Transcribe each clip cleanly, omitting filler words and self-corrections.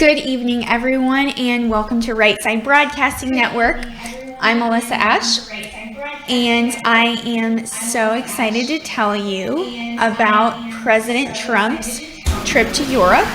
Good evening, everyone, and welcome to Right Side Broadcasting Network. I'm Alyssa Ashe, and I am so excited to tell you about President Trump's trip to Europe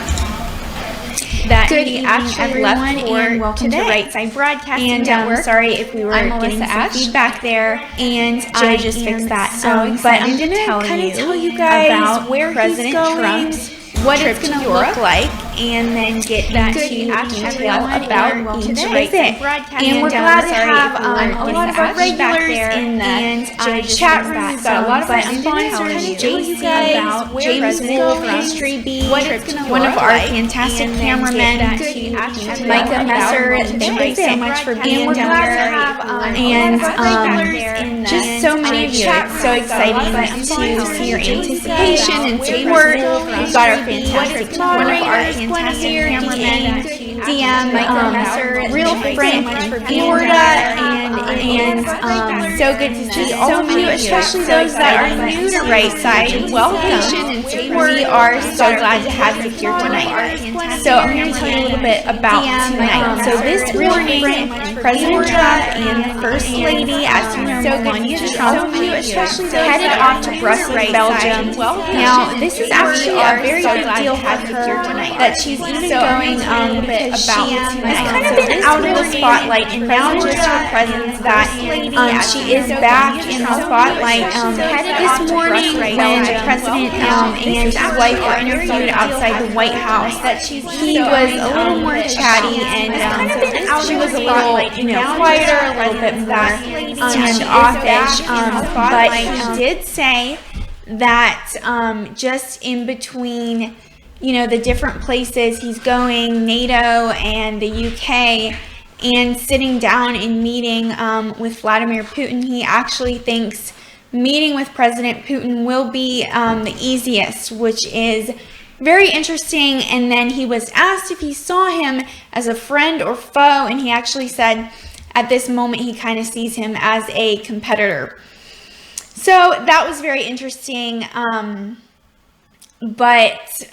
that he actually left for and welcome today. To Right Side Broadcasting Network. Sorry if we were getting some feedback there, and I just fixed that. But I'm going to kind of tell you guys about where President Trump's what it's going to look like, and then get that to detail about each visit. And we're glad to have a lot of our regulars in the chat room. We've got a lot of our sponsors, JC, James Wolf, History Bee, one of our fantastic cameramen, Micah Messer. Thank you so much for being here. And just so many of you. It's so exciting to see your anticipation and support. We've got our fantastic one of our fantastic cameramen, DM, real friend in Florida, and so good to see all of you, especially those that are new to Right Side. Welcome. We are so glad to have you here tonight. So I'm going to tell you a little bit about tonight. So this morning, President Trump and the First Lady, as you know, Melania Trump, headed off to Brussels, Belgium. Now, this is actually a very big deal for her that she's even going a little bit about tonight. It's kind of been out of the spotlight, and now just her presence that she is back in the spotlight. This morning, when the President and his wife were interviewed outside the White House, he was a little more chatty, and she was a little, quieter, a little bit more standoffish. But he did say that just in between, the different places he's going, NATO and the UK, and sitting down and meeting with Vladimir Putin, he actually thinks meeting with President Putin will be the easiest, which is very interesting. And then he was asked if he saw him as a friend or foe, and he actually said at this moment he kind of sees him as a competitor. So that was very interesting, but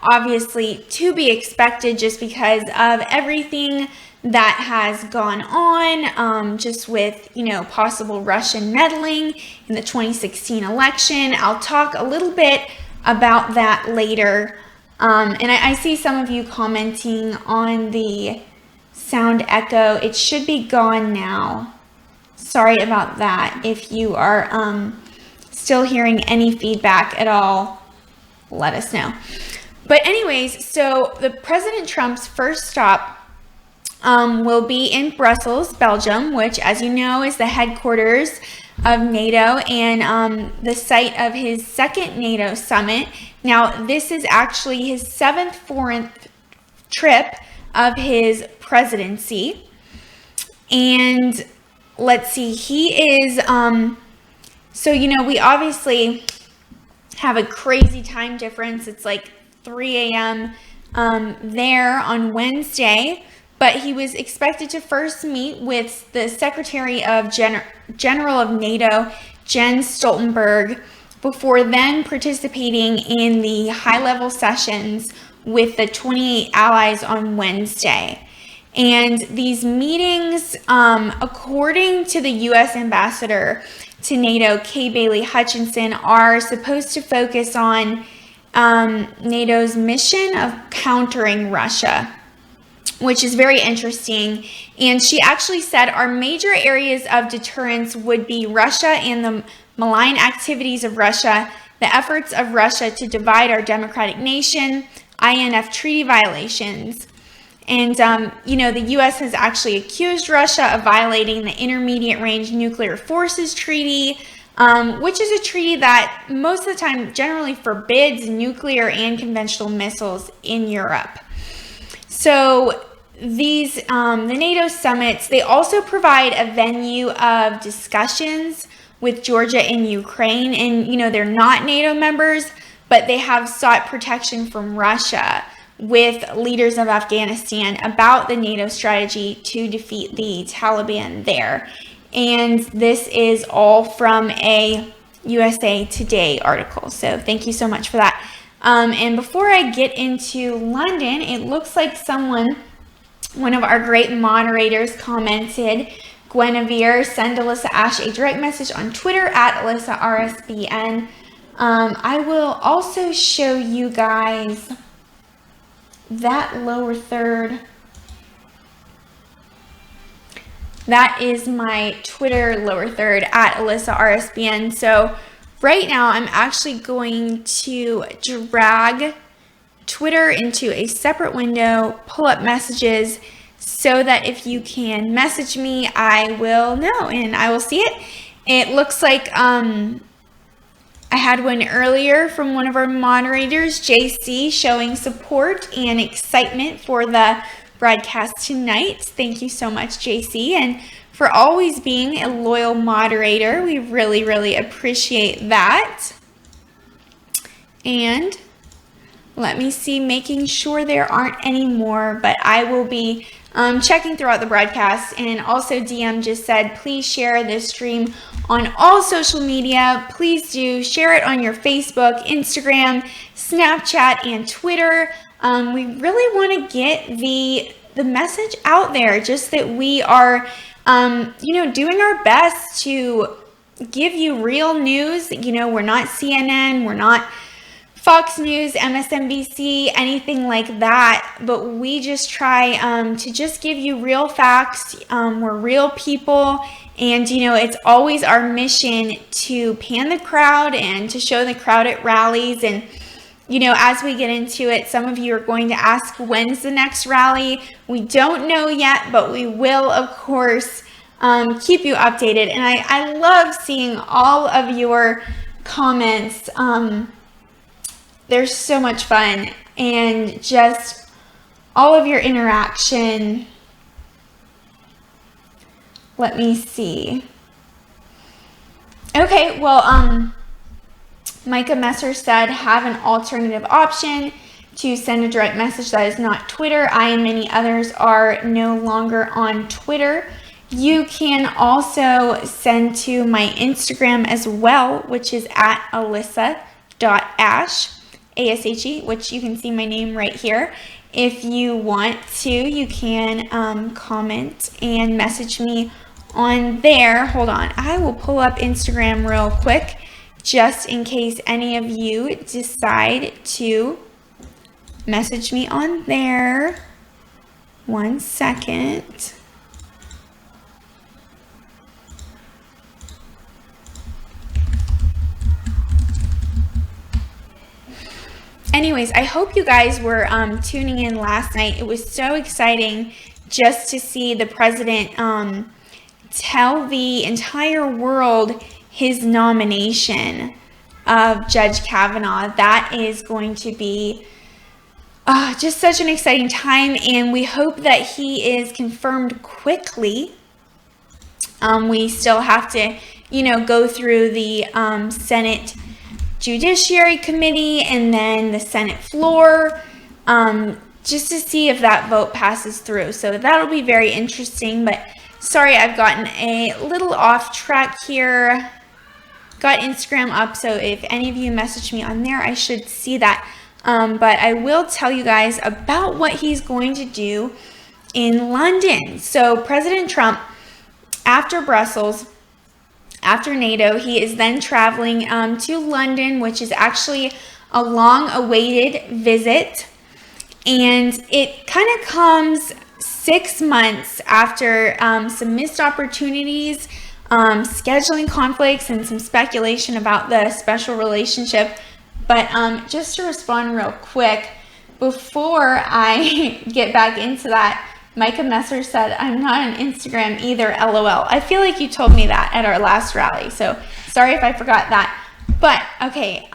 obviously to be expected, just because of everything that has gone on, just with, possible Russian meddling in the 2016 election. I'll talk a little bit about that later. And I see some of you commenting on the sound echo. It should be gone now. Sorry about that. If you are still hearing any feedback at all, let us know. But anyways, so the President Trump's first stop will be in Brussels, Belgium, which, as you know, is the headquarters of NATO and the site of his second NATO summit. Now, this is actually his 7th foreign trip of his presidency. And let's see, he is, we obviously have a crazy time difference. It's like 3 a.m. There on Wednesday, but he was expected to first meet with the Secretary of General of NATO, Jens Stoltenberg, before then participating in the high-level sessions with the 28 allies on Wednesday. And these meetings, according to the U.S. ambassador to NATO, Kay Bailey Hutchinson, are supposed to focus on NATO's mission of countering Russia, which is very interesting. And she actually said our major areas of deterrence would be Russia and the malign activities of Russia, the efforts of Russia to divide our democratic nation, INF treaty violations. And, the U.S. has actually accused Russia of violating the Intermediate Range Nuclear Forces Treaty, which is a treaty that most of the time generally forbids nuclear and conventional missiles in Europe. So these, the NATO summits, they also provide a venue of discussions with Georgia and Ukraine. And, they're not NATO members, but they have sought protection from Russia with leaders of Afghanistan about the NATO strategy to defeat the Taliban there. And this is all from a USA Today article. So thank you so much for that. And before I get into London, it looks like one of our great moderators commented, Guinevere, send Alyssa Ashe a direct message on Twitter at Alyssa RSBN. I will also show you guys that lower third. That is my Twitter lower third at Alyssa RSBN. So right now I'm actually going to drag Twitter into a separate window, pull up messages so that if you can message me, I will know and I will see it. It looks like I had one earlier from one of our moderators, JC, showing support and excitement for the broadcast tonight. Thank you so much, JC, and for always being a loyal moderator. We really, really appreciate that. And let me see, making sure there aren't any more, but I will be checking throughout the broadcast. And also DM just said, please share this stream on all social media. Please do share it on your Facebook, Instagram, Snapchat, and Twitter. We really want to get the message out there, just that we are, doing our best to give you real news. We're not CNN, we're not Fox News, MSNBC, anything like that, but we just try to just give you real facts. We're real people, and it's always our mission to pan the crowd and to show the crowd at rallies. And as we get into it, some of you are going to ask, when's the next rally? We don't know yet, but we will, of course, keep you updated. And I love seeing all of your comments. They're so much fun, and just all of your interaction. Let me see. Okay, well, Micah Messer said, have an alternative option to send a direct message that is not Twitter. I and many others are no longer on Twitter. You can also send to my Instagram as well, which is at alyssa.ashe, ASHE, which you can see my name right here. If you want to, you can comment and message me on there. Hold on, I will pull up Instagram real quick, just in case any of you decide to message me on there. 1 second. Anyways, I hope you guys were tuning in last night. It was so exciting just to see the president tell the entire world his nomination of Judge Kavanaugh. That is going to be just such an exciting time, and we hope that he is confirmed quickly. We still have to, go through the Senate Judiciary Committee and then the Senate floor, just to see if that vote passes through. So that'll be very interesting. But sorry, I've gotten a little off track here. Got Instagram up, so if any of you message me on there, I should see that. But I will tell you guys about what he's going to do in London. So President Trump, after Brussels, after NATO, he is then traveling to London, which is actually a long-awaited visit. And it kind of comes 6 months after some missed opportunities, scheduling conflicts, and some speculation about the special relationship. But just to respond real quick, before I get back into that, Micah Messer said, I'm not on Instagram either, LOL. I feel like you told me that at our last rally, so sorry if I forgot that. But, okay,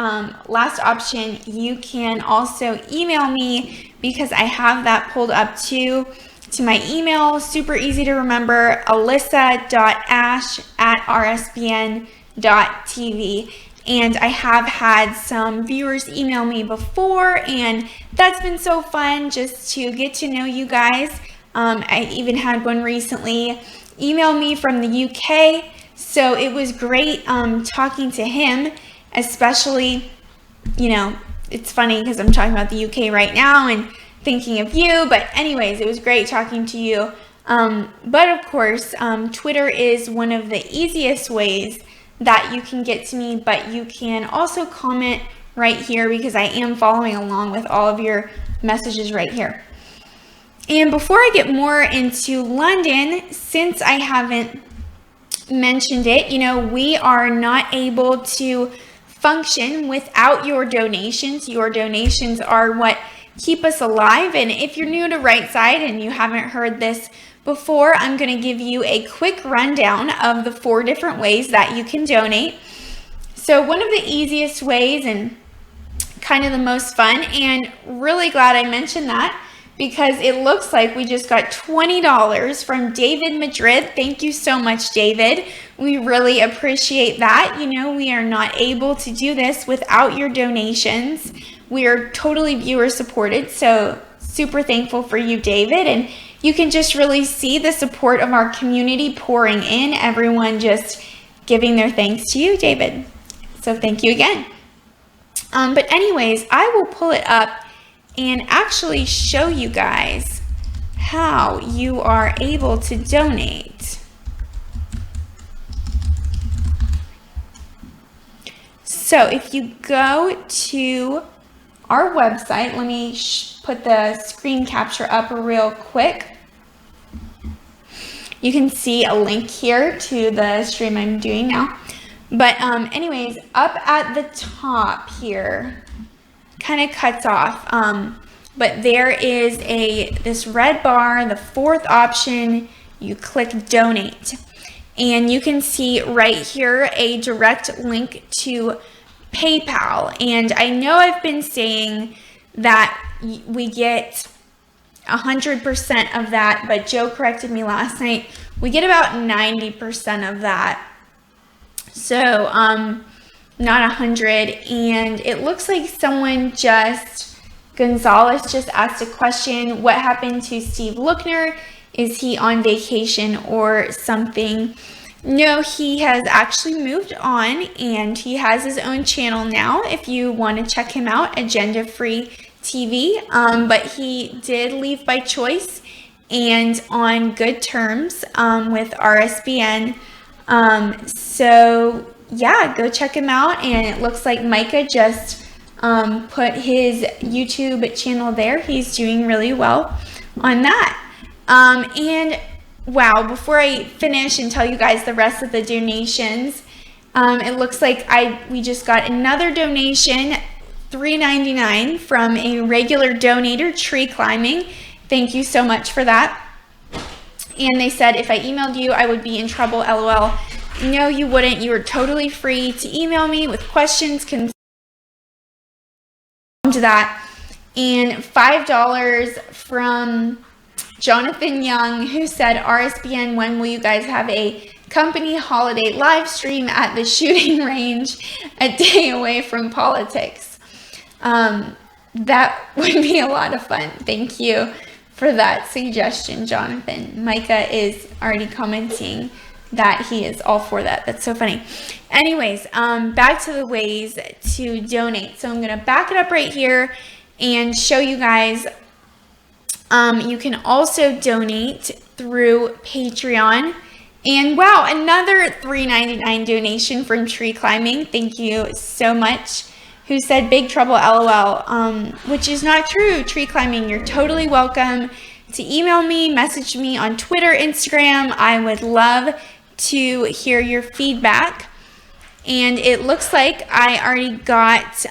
last option, you can also email me, because I have that pulled up too, to my email, super easy to remember, alyssa.ashe@rsbn.tv. And I have had some viewers email me before, and that's been so fun just to get to know you guys. I even had one recently email me from the UK, so it was great talking to him, especially, it's funny because I'm talking about the UK right now and thinking of you. But anyways, it was great talking to you. But of course, Twitter is one of the easiest ways that you can get to me, but you can also comment right here because I am following along with all of your messages right here. And before I get more into London, since I haven't mentioned it, we are not able to function without your donations. Your donations are what keep us alive. And if you're new to Right Side and you haven't heard this before, I'm going to give you a quick rundown of the 4 different ways that you can donate. So one of the easiest ways and kind of the most fun, and really glad I mentioned that because it looks like we just got $20 from David Madrid. Thank you so much, David. We really appreciate that. We are not able to do this without your donations. We are totally viewer supported, so super thankful for you, David. And you can just really see the support of our community pouring in, everyone just giving their thanks to you, David. So thank you again. But anyways, I will pull it up and actually show you guys how you are able to donate. So if you go to our website, let me put the screen capture up real quick. You can see a link here to the stream I'm doing now. But anyways, up at the top here, kind of cuts off. But there is this red bar, the 4th option, you click donate. And you can see right here a direct link to PayPal. And I know I've been saying that we get 100% of that, but Joe corrected me last night. We get about 90% of that. So, not 100. And it looks like Gonzalez just asked a question. What happened to Steve Lookner? Is he on vacation or something? No, he has actually moved on and he has his own channel now if you want to check him out, Agenda Free TV. But he did leave by choice and on good terms with RSBN. So yeah, go check him out. And it looks like Micah just put his YouTube channel there. He's doing really well on that. And wow, before I finish and tell you guys the rest of the donations, it looks like we just got another donation, $3.99 from a regular donator, Tree Climbing. Thank you so much for that. And they said, if I emailed you, I would be in trouble, LOL. No, you wouldn't. You are totally free to email me with questions, concerns to that. And $5 from Jonathan Young, who said, RSBN, when will you guys have a company holiday live stream at the shooting range a day away from politics? That would be a lot of fun. Thank you for that suggestion, Jonathan. Micah is already commenting that he is all for that. That's so funny. Anyways, back to the ways to donate. So I'm going to back it up right here and show you guys. You can also donate through Patreon. And wow, another $3.99 donation from Tree Climbing. Thank you so much. Who said big trouble, LOL, which is not true. Tree Climbing, you're totally welcome to email me, message me on Twitter, Instagram. I would love to hear your feedback. And it looks like I already got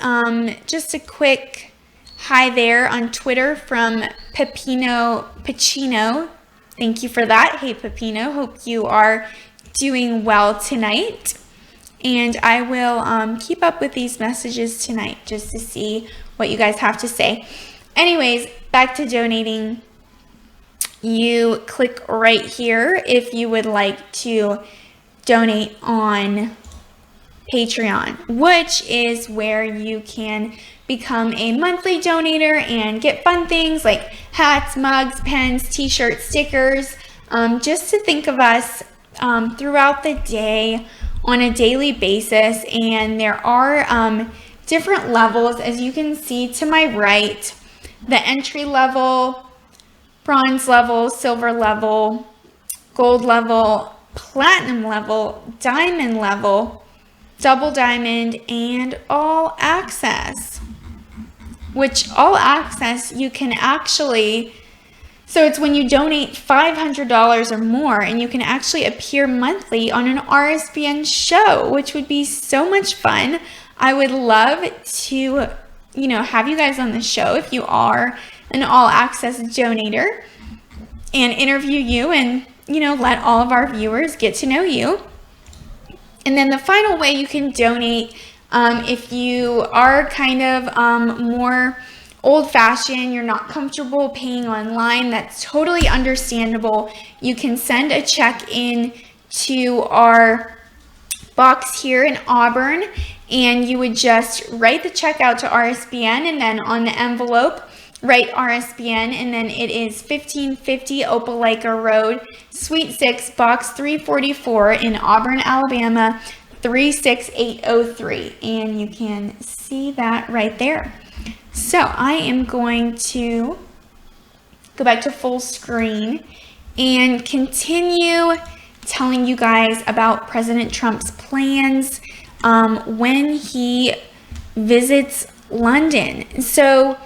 just a quick hi there on Twitter from Pacino. Thank you for that. Hey, Pepino, hope you are doing well tonight. And I will keep up with these messages tonight just to see what you guys have to say. Anyways, back to donating. You click right here if you would like to donate on Patreon, which is where you can become a monthly donator and get fun things like hats, mugs, pens, t-shirts, stickers, just to think of us throughout the day on a daily basis. And there are different levels. As you can see to my right, the entry level, bronze level, silver level, gold level, platinum level, diamond level, double diamond, and all access. Which all access you can actually, so it's when you donate $500 or more, and you can actually appear monthly on an RSBN show, which would be so much fun. I would love to, have you guys on the show if you are an all access donator, and interview you and, let all of our viewers get to know you. And then the final way you can donate, if you are kind of more old-fashioned, you're not comfortable paying online, that's totally understandable. You can send a check in to our box here in Auburn, and you would just write the check out to RSBN, and then on the envelope, write RSBN, and then it is 1550 Opelika Road, Suite 6, Box 344 in Auburn, Alabama, 36803. And you can see that right there. So I am going to go back to full screen and continue telling you guys about President Trump's plans when he visits London. So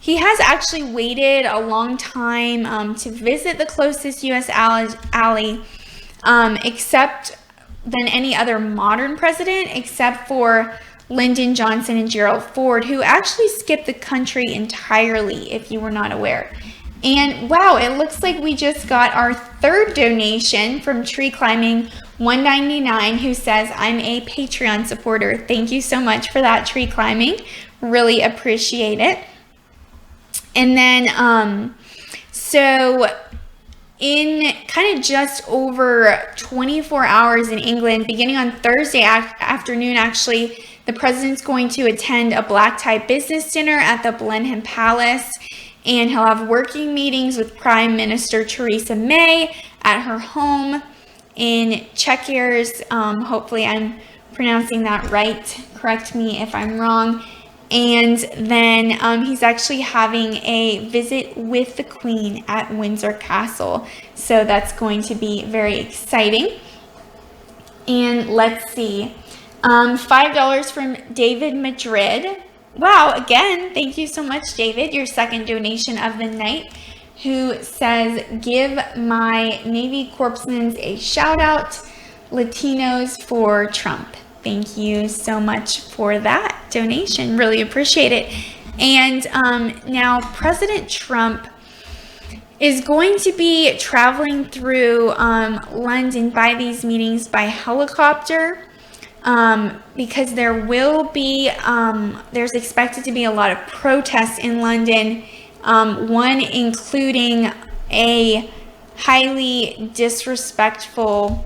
he has actually waited a long time to visit the closest U.S. ally, except than any other modern president, except for Lyndon Johnson and Gerald Ford, who actually skipped the country entirely, if you were not aware. And wow, it looks like we just got our third donation from Tree Climbing 199, who says, I'm a Patreon supporter. Thank you so much for that, Tree Climbing. Really appreciate it. And then, so in kind of just over 24 hours in England, beginning on Thursday afternoon, actually, the president's going to attend a black tie business dinner at the Blenheim Palace, and he'll have working meetings with Prime Minister Theresa May at her home in Chequers. Hopefully I'm pronouncing that right. Correct me if I'm wrong. And then he's actually having a visit with the Queen at Windsor Castle. So that's going to be very exciting. And let's see. $5 from David Madrid. Wow, again, thank you so much, David. Your second donation of the night, who says, give my Navy corpsmen a shout out. Latinos for Trump. Thank you so much for that donation. Really appreciate it. And now President Trump is going to be traveling through London by these meetings by helicopter because there will be, there's expected to be a lot of protests in London, one including a highly disrespectful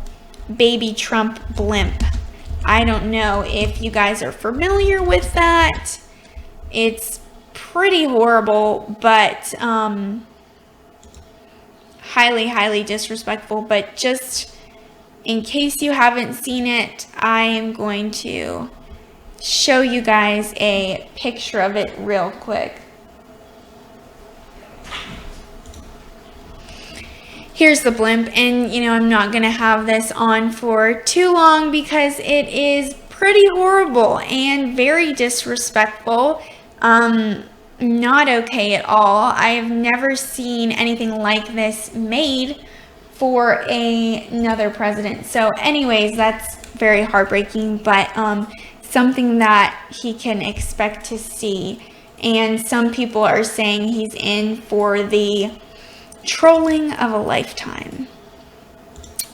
baby Trump blimp. I don't know if you guys are familiar with that. It's pretty horrible, but highly, highly disrespectful. But just in case you haven't seen it, I am going to show you guys a picture of it real quick. Here's the blimp, and I'm not going to have this on for too long because it is pretty horrible and very disrespectful. Not okay at all. I've never seen anything like this made for another president. So anyways, that's very heartbreaking, but something that he can expect to see. And some people are saying he's in for the trolling of a lifetime,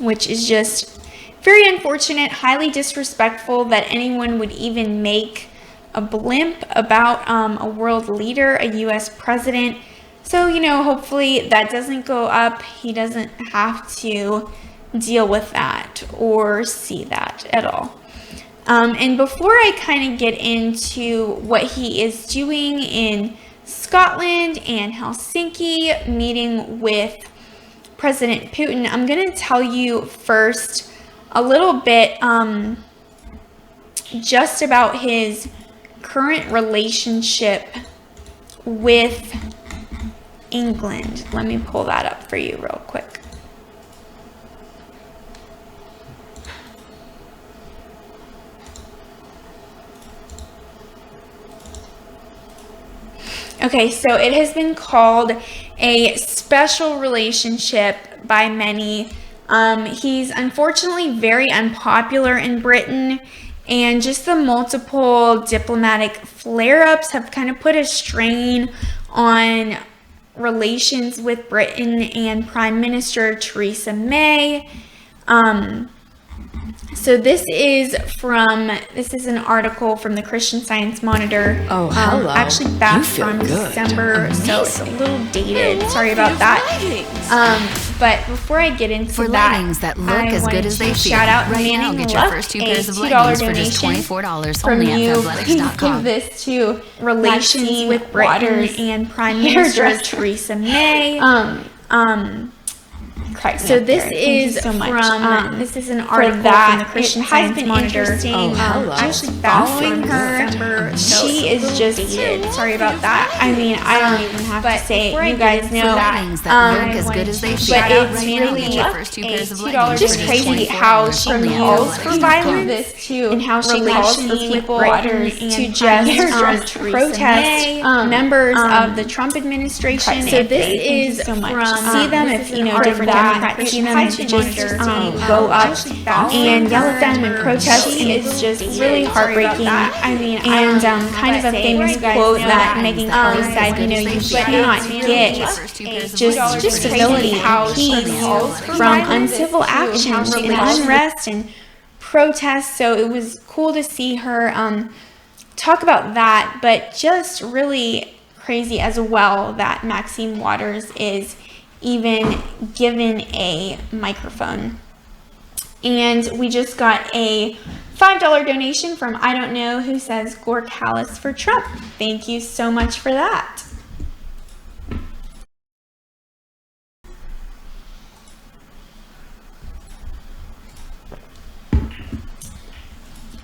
which is just very unfortunate, highly disrespectful that anyone would even make a blimp about a world leader, a U.S. president. So, hopefully that doesn't go up. He doesn't have to deal with that or see that at all. And before I kind of get into what he is doing in Scotland and Helsinki, meeting with President Putin, I'm going to tell you first a little bit just about his current relationship with England. Let me pull that up for you real quick. Okay, so it has been called a special relationship by many. He's unfortunately very unpopular in Britain, and just the multiple diplomatic flare-ups have kind of put a strain on relations with Britain and Prime Minister Theresa May. So this is an article from the Christian Science Monitor. Oh, hello. Actually back from December, so it's a little dated. Sorry about that. But before I get into that, leggings that look as good as they feel. Shout out Right now, Manning get your Luck, first 2 a pairs of $2 leggings for donation just $24 from only you. at Please athletics.com. give this to relations with Britain and Prime Minister Theresa May. So this is so from this is an article from the Christian Science Monitor. Actually following her, she is just sorry about that. I mean, I don't even have to say it. You guys know Leggings that look as good as they feel. but it's Right now, really get your first 2 pairs of $2 leggings just for crazy $24 how she only at calls for athletics.com. violence and how she calls for people to just protest members of the Trump administration. So this is from see them if you know different Democrats see them to just go up and yell at them and protest, and it's just really heartbreaking. I mean, and kind of a famous quote that Megyn Kelly said, you know, you cannot get just civility and peace from uncivil actions and unrest and protests. So it was cool to see her talk about that, but just really crazy as well that Maxine Waters is even given a microphone. And we just got a $5 donation from I don't know who says Gore Callis for Trump. Thank you so much for that.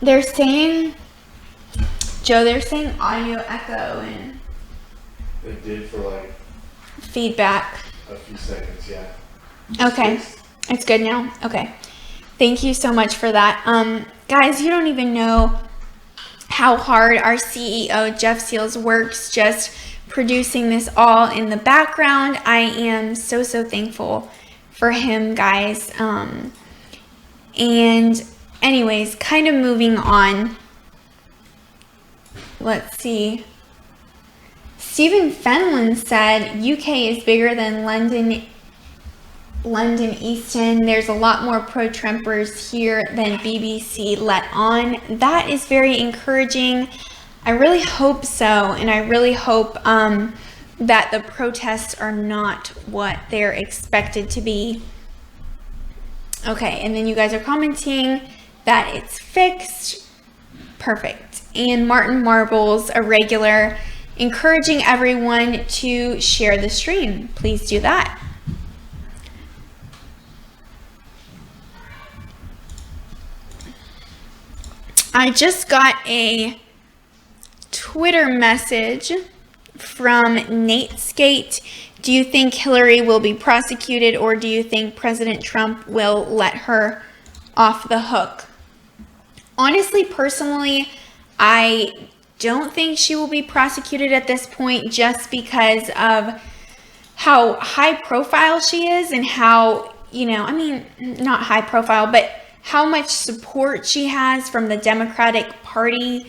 They're saying, Joe, they're saying audio echo and It did for like feedback. a few seconds, yeah. Okay, it's good now. Okay, thank you so much for that. Guys, you don't even know how hard our CEO Jeff Seals works just producing this all in the background. I am so thankful for him, guys. And anyways, kind of moving on. Let's see. Stephen Fenlon said UK is bigger than London Easton. There's a lot more pro-Trumpers here than BBC let on. That is very encouraging. I really hope so, and I really hope that the protests are not what they're expected to be. Okay, and then you guys are commenting that it's fixed. Perfect. And Martin Marbles, a regular, encouraging everyone to share the stream. Please do that. I just got a Twitter message from Nate Skate. Do you think Hillary will be prosecuted, or do you think President Trump will let her off the hook? Honestly, personally, I don't think she will be prosecuted at this point, just because of how high profile she is and how, you know, I mean, not high profile, but how much support she has from the Democratic Party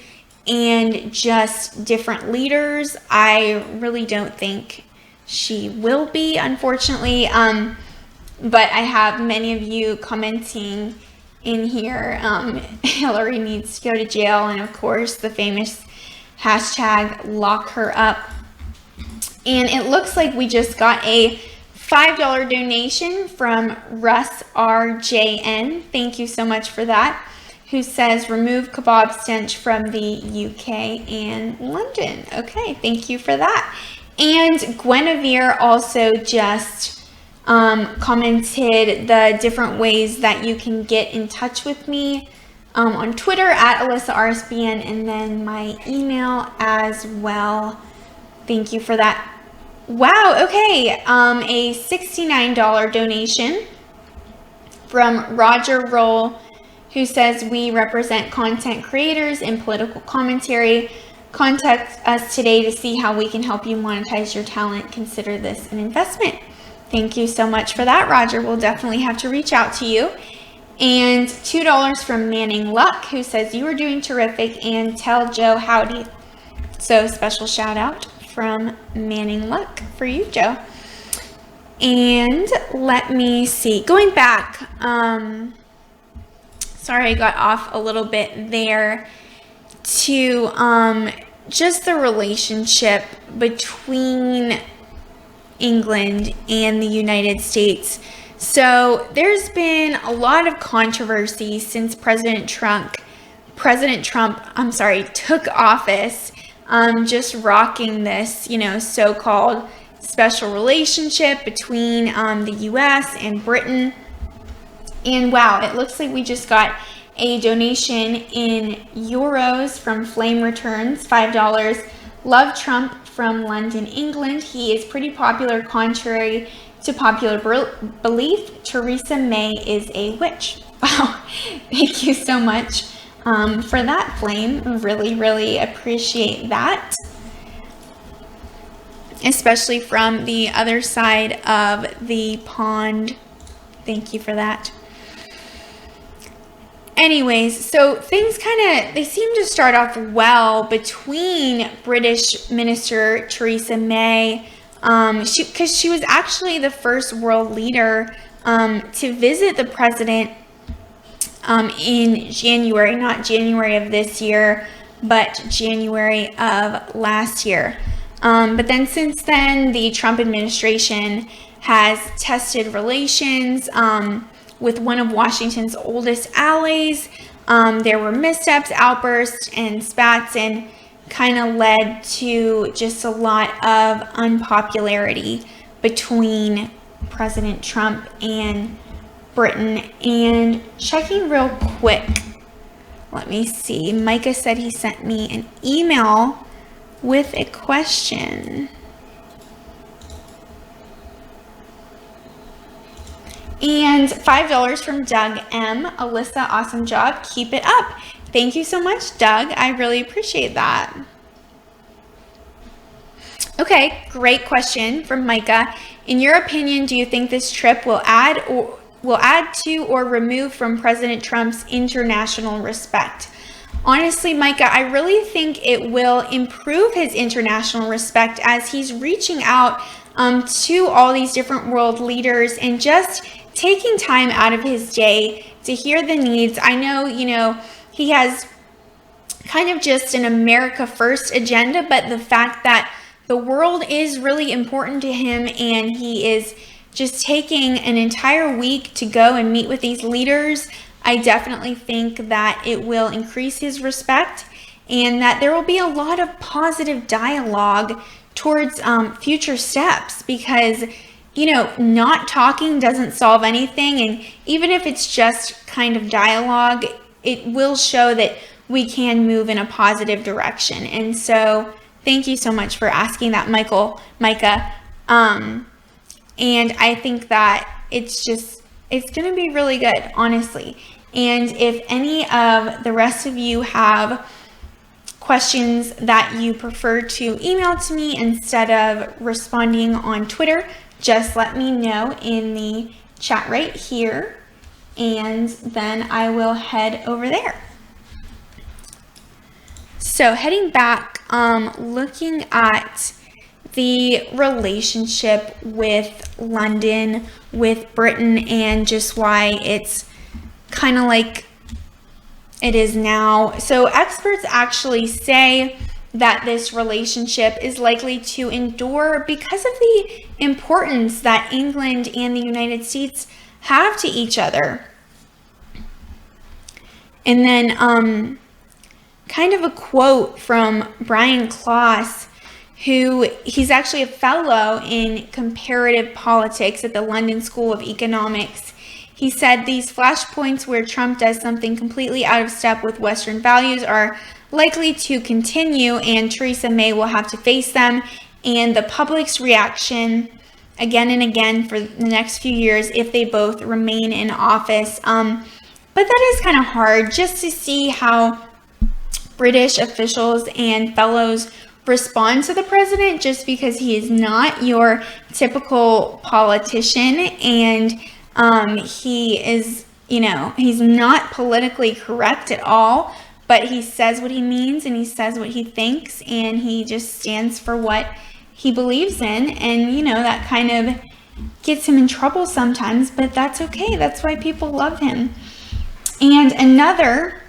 and just different leaders. I really don't think she will be, unfortunately. But I have many of you commenting in here, Hillary needs to go to jail, and of course the famous hashtag lock her up. And it looks like we just got a $5 donation from Russ RJN. Thank you so much for that. Who says remove kebab stench from the UK and London. Okay, thank you for that. And Guinevere also just commented the different ways that you can get in touch with me. on Twitter at Alyssa RSBN, and then my email as well. Thank you for that. Wow, okay, a $69 donation from Roger Roll, who says, we represent content creators in political commentary. Contact us today to see how we can help you monetize your talent. Consider this an investment. Thank you so much for that, Roger. We'll definitely have to reach out to you. And $2 from Manning Luck, who says, you are doing terrific, and tell Joe howdy. So special shout out from Manning Luck for you, Joe. And let me see, going back, sorry I got off a little bit there, to just the relationship between England and the United States. So there's been a lot of controversy since President Trump took office, just rocking this, so-called special relationship between the U.S. and Britain. And wow, it looks like we just got a donation in euros from Flame Returns, $5. Love Trump from London, England. He is pretty popular, contrary to popular belief. Theresa May is a witch. Wow, thank you so much for that, Flame. Really, really appreciate that. Especially from the other side of the pond. Thank you for that. Anyways, so things they seem to start off well between British Minister Theresa May, because she was actually the first world leader to visit the president in January, not January of this year, but January of last year. But then since then, the Trump administration has tested relations with one of Washington's oldest allies. There were missteps, outbursts, and spats, and kind of led to just a lot of unpopularity between President Trump and Britain. And checking real quick, let me see. Micah said he sent me an email with a question. And $5 from Doug M. Alyssa, awesome job. Keep it up. Thank you so much, Doug. I really appreciate that. Okay, great question from Micah. In your opinion, do you think this trip will add to or remove from President Trump's international respect? Honestly, Micah, I really think it will improve his international respect as he's reaching out to all these different world leaders and just taking time out of his day to hear the needs. I know, he has kind of just an America first agenda, but the fact that the world is really important to him and he is just taking an entire week to go and meet with these leaders, I definitely think that it will increase his respect and that there will be a lot of positive dialogue towards future steps, because not talking doesn't solve anything, and even if it's just kind of dialogue, it will show that we can move in a positive direction. And so thank you so much for asking that, Micah. And I think that it's going to be really good, honestly. And if any of the rest of you have questions that you prefer to email to me instead of responding on Twitter, just let me know in the chat right here, and then I will head over there. So heading back, looking at the relationship with London, with Britain, and just why it's kind of like it is now. So experts actually say that this relationship is likely to endure because of the importance that England and the United States have to each other. And then kind of a quote from Brian Klaas, he's actually a fellow in comparative politics at the London School of Economics. He said these flashpoints where Trump does something completely out of step with Western values are likely to continue, and Theresa May will have to face them and the public's reaction again and again for the next few years if they both remain in office. But that is kind of hard, just to see how British officials and fellows respond to the president, just because he is not your typical politician, and he is, he's not politically correct at all, but he says what he means and he says what he thinks, and he just stands for what he believes in. And that kind of gets him in trouble sometimes, but that's okay. That's why people love him. And another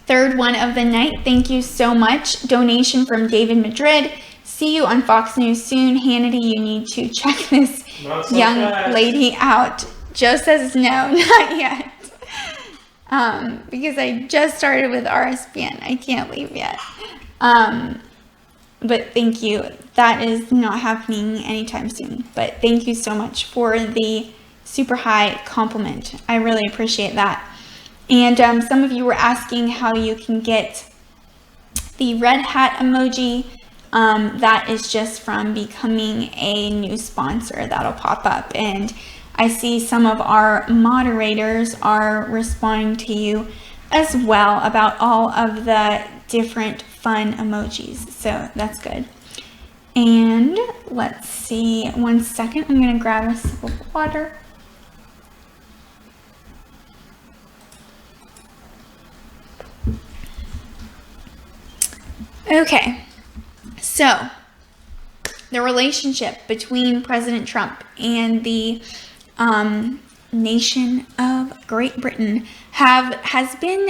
third one of the night, thank you so much, donation from David Madrid. See you on Fox News soon. Hannity, you need to check this young lady out. Joe says no, not yet. Because I just started with RSBN. I can't leave yet. But thank you. That is not happening anytime soon. But thank you so much for the super high compliment. I really appreciate that. And some of you were asking how you can get the red hat emoji. That is just from becoming a new sponsor. That'll pop up. And I see some of our moderators are responding to you as well about all of the different fun emojis. So that's good. And let's see, 1 second. I'm going to grab a sip of water. Okay, so the relationship between President Trump and the nation of Great Britain has been,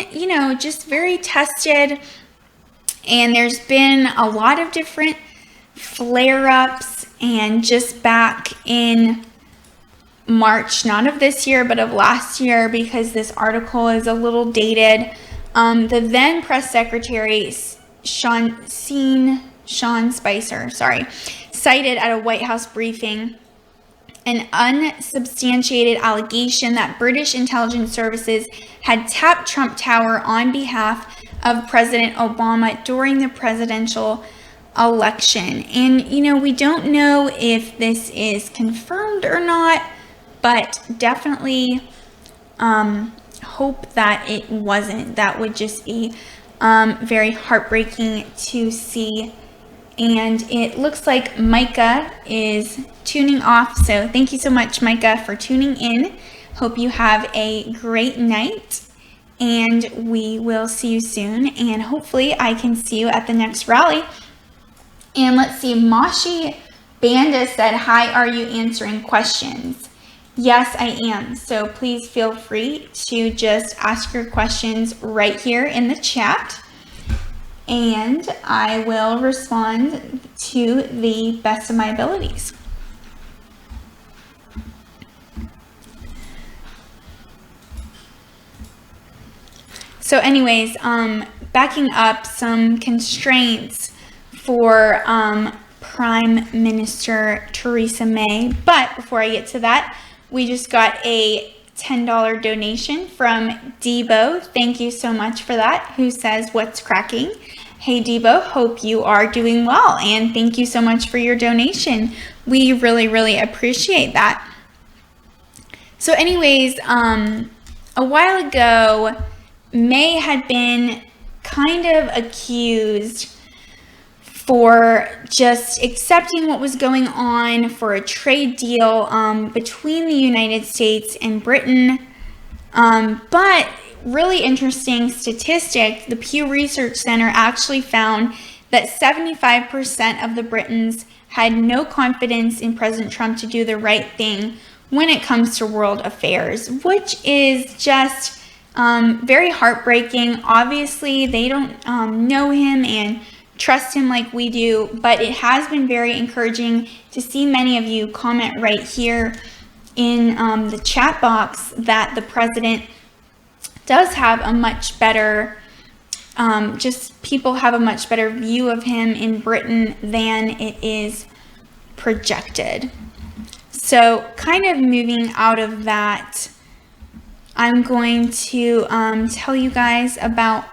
just very tested, and there's been a lot of different flare-ups. And just back in March, not of this year, but of last year, because this article is a little dated, the then press secretary Sean Spicer, cited at a White House briefing an unsubstantiated allegation that British intelligence services had tapped Trump Tower on behalf of President Obama during the presidential election. And, we don't know if this is confirmed or not, but definitely hope that it wasn't. That would just be very heartbreaking to see. And it looks like Micah is tuning off, so thank you so much, Micah, for tuning in. Hope you have a great night, and we will see you soon, and hopefully I can see you at the next rally. And let's see, Moshi Banda said, hi, are you answering questions? Yes, I am. So please feel free to just ask your questions right here in the chat, and I will respond to the best of my abilities. So anyways, backing up some constraints for Prime Minister Theresa May. But before I get to that, we just got a $10 donation from Debo. Thank you so much for that. Who says, what's cracking? Hey Debo, hope you are doing well, and thank you so much for your donation. We really, really appreciate that. So anyways, a while ago, May had been kind of accused for just accepting what was going on for a trade deal between the United States and Britain. But really interesting statistic, the Pew Research Center actually found that 75% of the Britons had no confidence in President Trump to do the right thing when it comes to world affairs, which is just very heartbreaking. Obviously, they don't know him and trust him like we do, but it has been very encouraging to see many of you comment right here in the chat box that the president does have a much better, just people have a much better view of him in Britain than it is projected. So kind of moving out of that I'm going to tell you guys about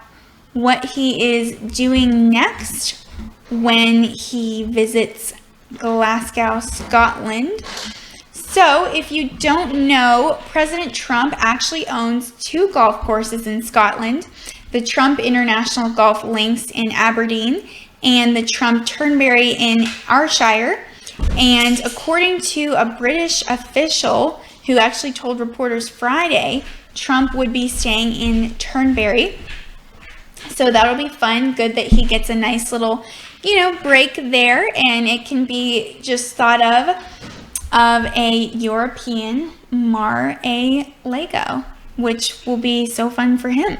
what he is doing next when he visits Glasgow, Scotland. So, if you don't know, President Trump actually owns 2 golf courses in Scotland, the Trump International Golf Links in Aberdeen and the Trump Turnberry in Ayrshire. And according to a British official who actually told reporters Friday, Trump would be staying in Turnberry. So that'll be fun. Good that he gets a nice little, break there, and it can be just thought of a European Mar-a-Lago, which will be so fun for him.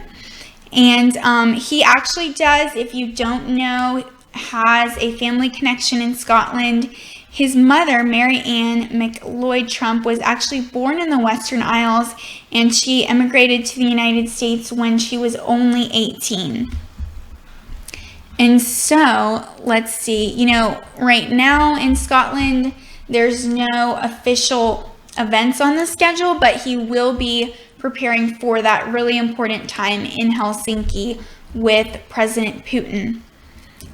And he actually does, if you don't know, has a family connection in Scotland. His mother, Mary Ann McLeod Trump, was actually born in the Western Isles, and she emigrated to the United States when she was only 18. And so, let's see, right now in Scotland, there's no official events on the schedule, but he will be preparing for that really important time in Helsinki with President Putin.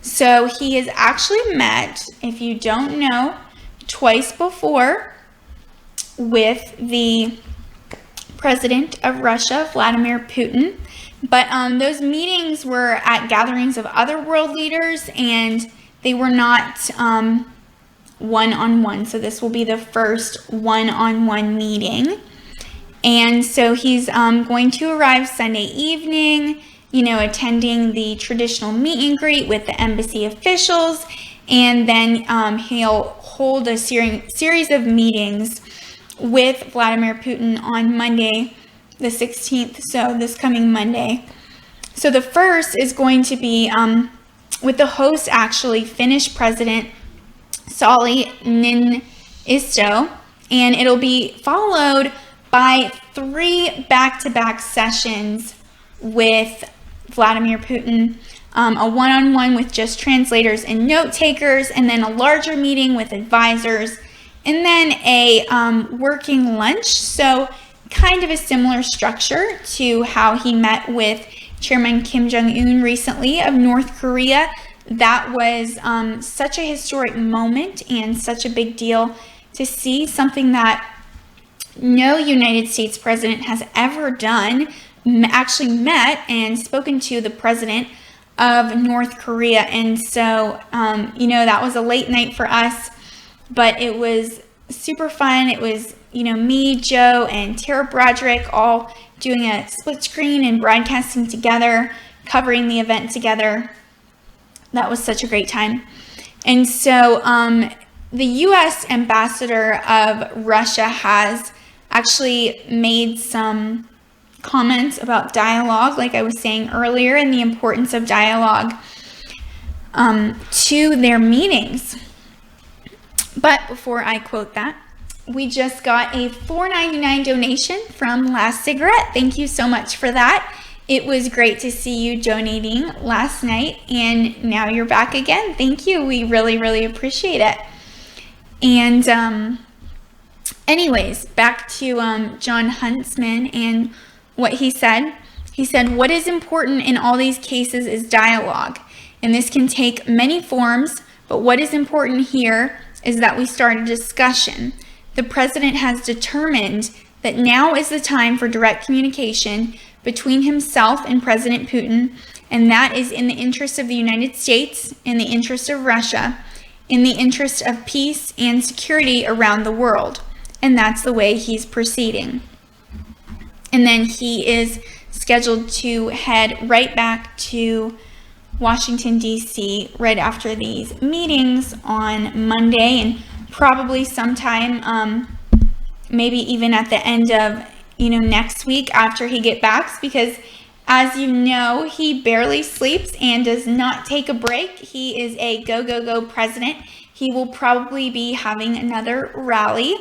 So he has actually met, if you don't know, twice before with the president of Russia, Vladimir Putin. But those meetings were at gatherings of other world leaders, and they were not one-on-one. So this will be the first one-on-one meeting. And so he's going to arrive Sunday evening, attending the traditional meet and greet with the embassy officials. And then he'll hold a series of meetings with Vladimir Putin on Monday, the 16th, so this coming Monday. So the first is going to be with the host, actually, Finnish President Sauli Niinisto, and it'll be followed by 3 back-to-back sessions with Vladimir Putin, a one-on-one with just translators and note takers, and then a larger meeting with advisors, and then a working lunch. So kind of a similar structure to how he met with Chairman Kim Jong-un recently of North Korea. That was such a historic moment and such a big deal to see, something that no United States president has ever done, actually met and spoken to the president of North Korea. And so, that was a late night for us, but it was super fun. It was, me, Joe, and Tara Broderick all doing a split screen and broadcasting together, covering the event together. That was such a great time. And so the U.S. ambassador of Russia has actually made some comments about dialogue, like I was saying earlier, and the importance of dialogue to their meetings. But before I quote that, we just got a $4.99 donation from Last Cigarette. Thank you so much for that. It was great to see you donating last night, and now you're back again. Thank you. We really, really appreciate it. And anyways, back to John Huntsman and what he said. He said, what is important in all these cases is dialogue, and this can take many forms, but what is important here is that we start a discussion. The president has determined that now is the time for direct communication between himself and President Putin, and that is in the interest of the United States, in the interest of Russia, in the interest of peace and security around the world. And that's the way he's proceeding. And then he is scheduled to head right back to Washington, D.C. right after these meetings on Monday, and probably sometime, maybe even at the end of next week after he gets back, because as you know, he barely sleeps and does not take a break. He is a go, go, go president. He will probably be having another rally.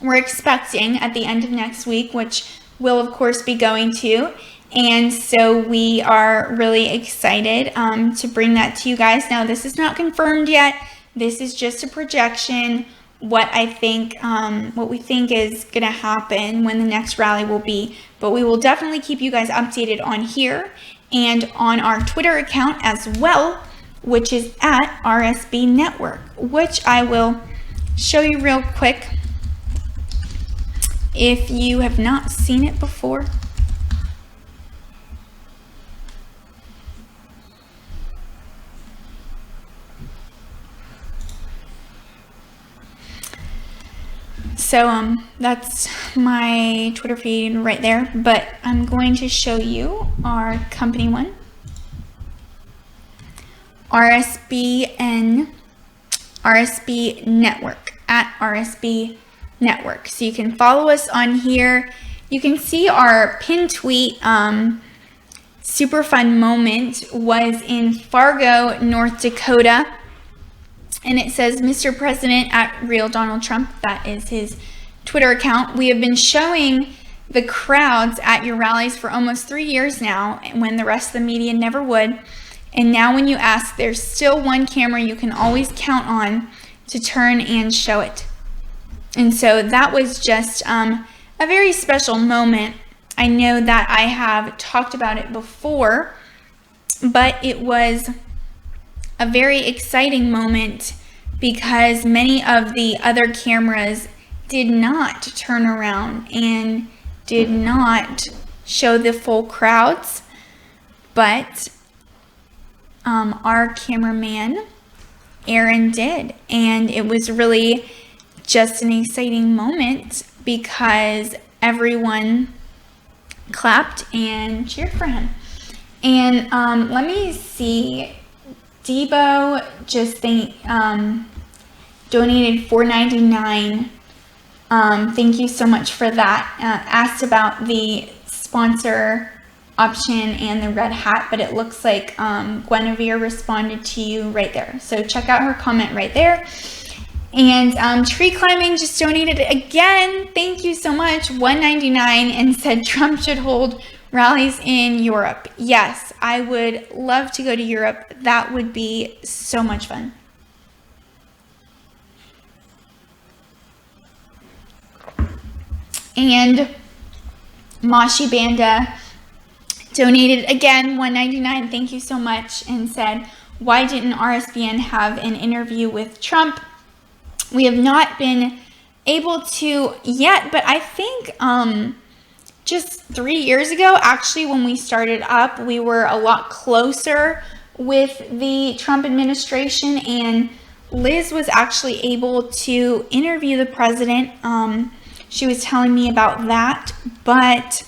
We're expecting at the end of next week, which we'll of course be going to. And so we are really excited to bring that to you guys. Now, this is not confirmed yet. This is just a projection. what we think is going to happen when the next rally will be. But we will definitely keep you guys updated on here and on our Twitter account as well, which is at RSB Network, which I will show you real quick if you have not seen it before. So that's my Twitter feed right there, but I'm going to show you our company one. RSBN, RSB Network, at RSB Network. So you can follow us on here. You can see our pin tweet. Super fun moment was in Fargo, North Dakota. And it says, Mr. President at Real Donald Trump. That is his Twitter account. We have been showing the crowds at your rallies for almost 3 years now, when the rest of the media never would. And now when you ask, there's still one camera you can always count on to turn and show it. And so that was just a very special moment. I know that I have talked about it before, but it was a very exciting moment because many of the other cameras did not turn around and did not show the full crowds, but our cameraman Aaron did, and it was really just an exciting moment because everyone clapped and cheered for him. And let me see, Debo just donated $4.99. Thank you so much for that. Asked about the sponsor option and the red hat, but it looks like Guinevere responded to you right there. So check out her comment right there. And Tree Climbing just donated again. Thank you so much. $1.99 and said Trump should hold rallies in Europe. Yes, I would love to go to Europe. That would be so much fun. And Moshi Banda donated again $1.99. Thank you so much, and said, why didn't RSBN have an interview with Trump? We have not been able to yet, but I think just 3 years ago, actually, when we started up, we were a lot closer with the Trump administration, and Liz was actually able to interview the president. She was telling me about that, but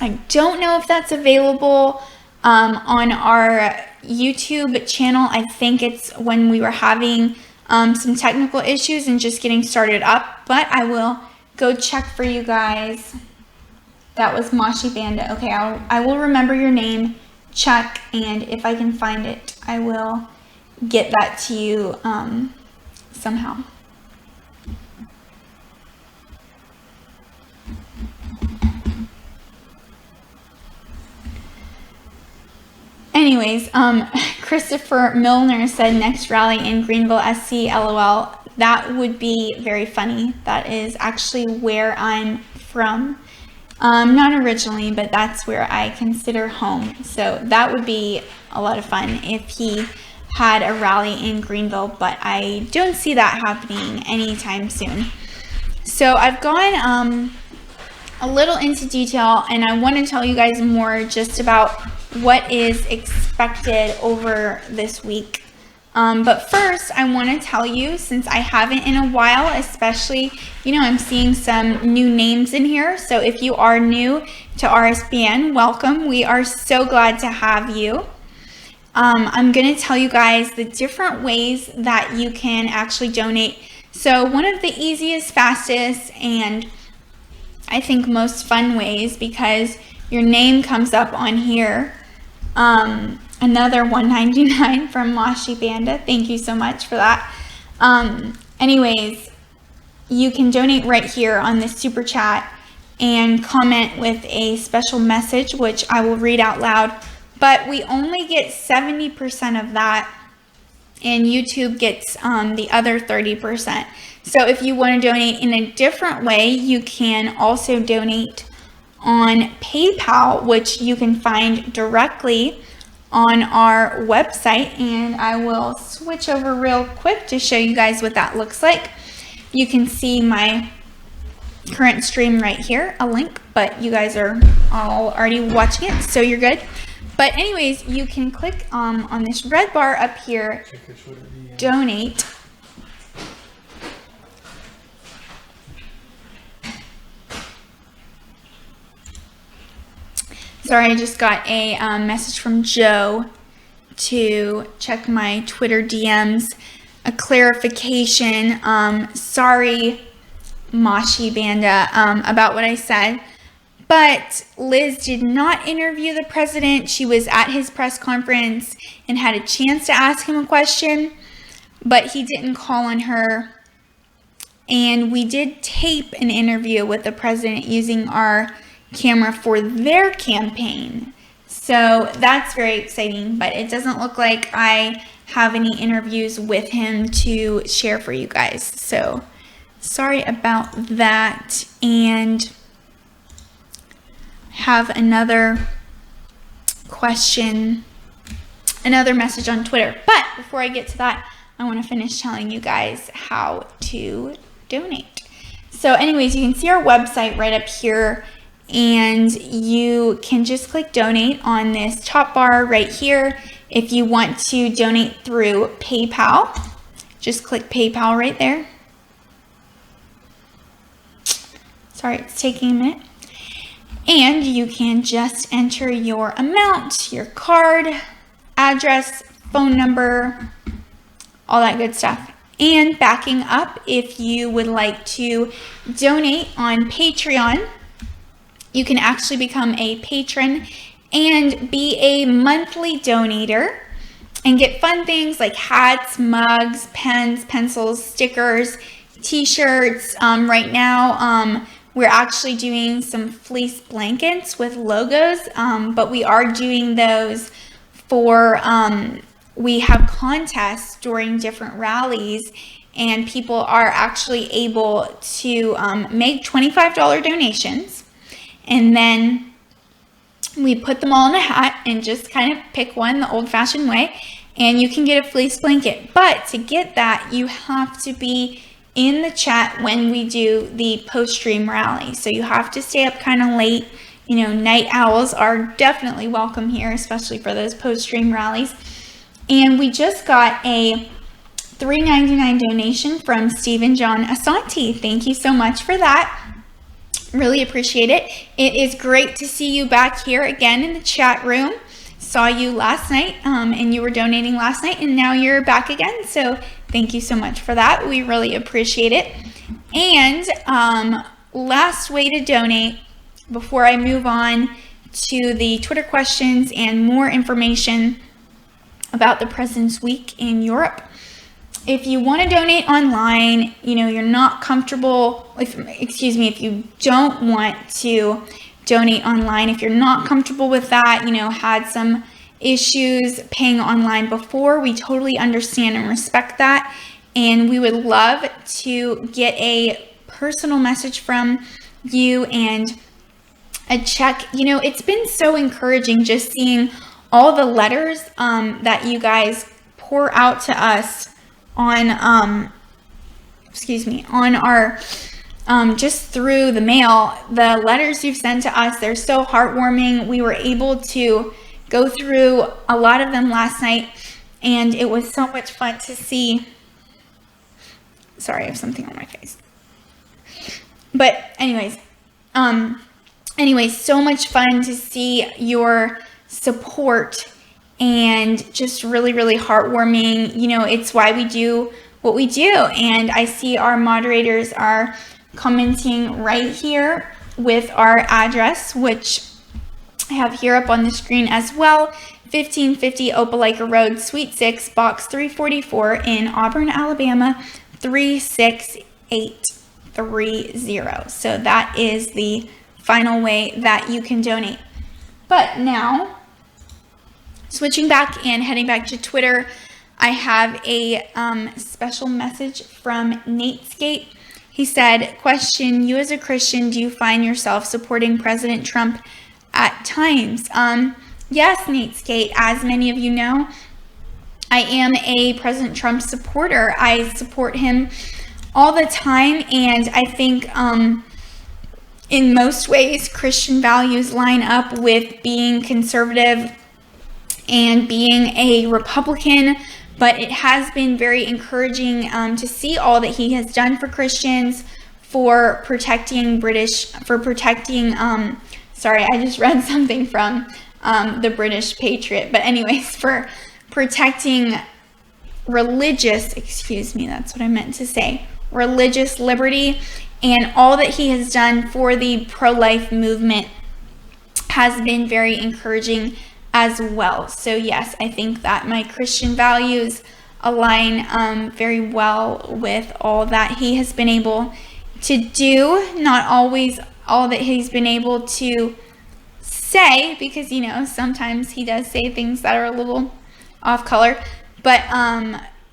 I don't know if that's available on our YouTube channel. I think it's when we were having some technical issues and just getting started up, but I will go check for you guys. That was Moshi Banda. Okay, I will remember your name, check, and if I can find it, I will get that to you somehow. Anyways, Christopher Milner said next rally in Greenville, SC, LOL. That would be very funny. That is actually where I'm from. Not originally, but that's where I consider home. So that would be a lot of fun if he had a rally in Greenville, but I don't see that happening anytime soon. So I've gone a little into detail, and I want to tell you guys more just about what is expected over this week. But first, I want to tell you, since I haven't in a while, especially, I'm seeing some new names in here. So if you are new to RSBN, welcome. We are so glad to have you. I'm going to tell you guys the different ways that you can actually donate. So one of the easiest, fastest, and I think most fun ways, because your name comes up on here. Another $1.99 from Moshi Banda. Thank you so much for that. Anyways, you can donate right here on this super chat and comment with a special message, which I will read out loud. But we only get 70% of that and YouTube gets the other 30%. So if you want to donate in a different way, you can also donate on PayPal, which you can find directly on our website. And I will switch over real quick to show you guys what that looks like. You can see my current stream right here, a link, but you guys are all already watching it, so you're good. But anyways, you can click on this red bar up here, donate. Sorry, I just got a message from Joe to check my Twitter DMs. A clarification. Sorry, Mashi Banda, about what I said. But Liz did not interview the president. She was at his press conference and had a chance to ask him a question, but he didn't call on her. And we did tape an interview with the president using our camera for their campaign. So that's very exciting, but it doesn't look like I have any interviews with him to share for you guys. So sorry about that. And have another question, another message on Twitter. But before I get to that, I want to finish telling you guys how to donate. So anyways, you can see our website right up here, and you can just click donate on this top bar right here. If you want to donate through PayPal, just click PayPal right there. Sorry, it's taking a minute. And you can just enter your amount, your card, address, phone number, all that good stuff. And backing up, if you would like to donate on Patreon, you can actually become a patron and be a monthly donator and get fun things like hats, mugs, pens, pencils, stickers, t-shirts. Right now, we're actually doing some fleece blankets with logos, but we are doing those for, we have contests during different rallies, and people are actually able to make $25 donations, and then we put them all in a hat and just kind of pick one the old-fashioned way, and you can get a fleece blanket. But to get that, you have to be in the chat when we do the post-stream rally. So you have to stay up kind of late. You know, night owls are definitely welcome here, especially for those post-stream rallies. And we just got a $3.99 donation from Stephen John Asante. Thank you so much for that. Really appreciate it. It is great to see you back here again in the chat room. Saw you last night, and you were donating last night, and now you're back again. So thank you so much for that. We really appreciate it. And last way to donate before I move on to the Twitter questions and more information about the President's Week in Europe. If you want to donate online, you know, you're not comfortable, if you don't want to donate online, if you're not comfortable with that, you know, had some issues paying online before, we totally understand and respect that. And we would love to get a personal message from you and a check. You know, it's been so encouraging just seeing all the letters that you guys pour out to us on, on our, just through the mail. The letters you've sent to us, they're so heartwarming. We were able to go through a lot of them last night, and it was so much fun to see. Sorry, I have something on my face. But anyways, so much fun to see your support, and just really, really heartwarming. You know, it's why we do what we do. And I see our moderators are commenting right here with our address, which I have here up on the screen as well. 1550 Opelika Road, Suite 6, Box 344 in Auburn, Alabama, 36830. So that is the final way that you can donate. But now, switching back and heading back to Twitter, I have a special message from Natescape. He said, question, you as a Christian, do you find yourself supporting President Trump at times? Yes, Natescape, as many of you know, I am a President Trump supporter. I support him all the time, and I think in most ways Christian values line up with being conservative and being a Republican, but it has been very encouraging to see all that he has done for Christians, for protecting sorry, I just read something from the British Patriot, but anyways, for protecting religious liberty, and all that he has done for the pro-life movement has been very encouraging as well. So yes, I think that my Christian values align very well with all that he has been able to do. Not always all that he's been able to say, because you know sometimes he does say things that are a little off color, but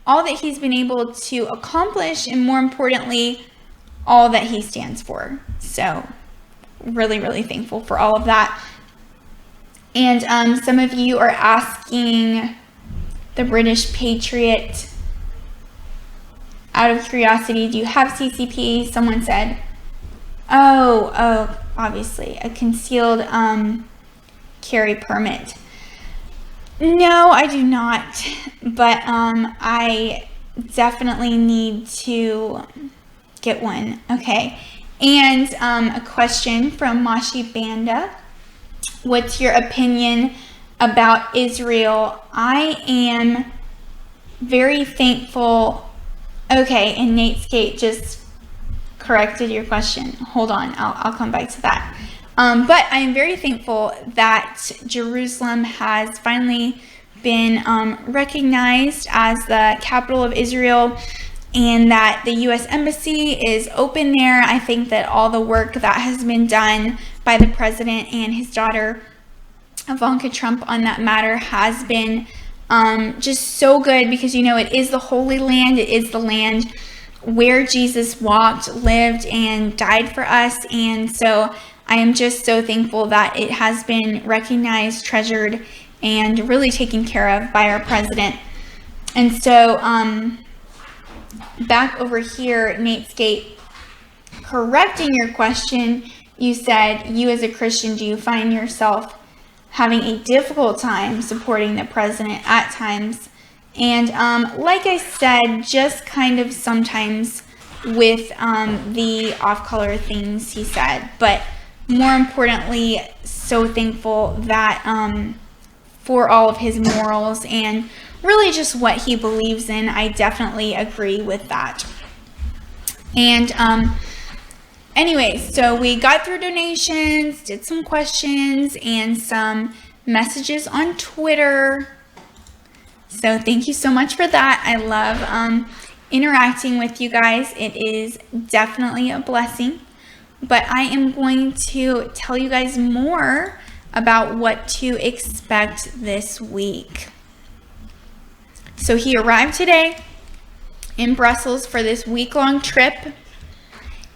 all that he's been able to accomplish, and more importantly, all that he stands for. So really, really thankful for all of that. And some of you are asking the British Patriot, out of curiosity, do you have CCP? Someone said, oh, obviously, a concealed carry permit. No, I do not, but I definitely need to get one. Okay, and a question from Mashi Banda. What's your opinion about Israel? I am very thankful. Okay, and Natescape just corrected your question. Hold on, I'll come back to that. But I am very thankful that Jerusalem has finally been recognized as the capital of Israel, and that the U.S. Embassy is open there. I think that all the work that has been done by the president and his daughter, Ivanka Trump, on that matter has been just so good, because, you know, it is the Holy Land. It is the land where Jesus walked, lived, and died for us. And so I am just so thankful that it has been recognized, treasured, and really taken care of by our president. And so back over here, Natescape, correcting your question, you said, you as a Christian, do you find yourself having a difficult time supporting the president at times? And like I said, just kind of sometimes with the off-color things he said, but more importantly, so thankful that for all of his morals and really just what he believes in. I definitely agree with that. And anyways, so we got through donations, did some questions, and some messages on Twitter. So thank you so much for that. I love interacting with you guys. It is definitely a blessing. But I am going to tell you guys more about what to expect this week. So he arrived today in Brussels for this week-long trip,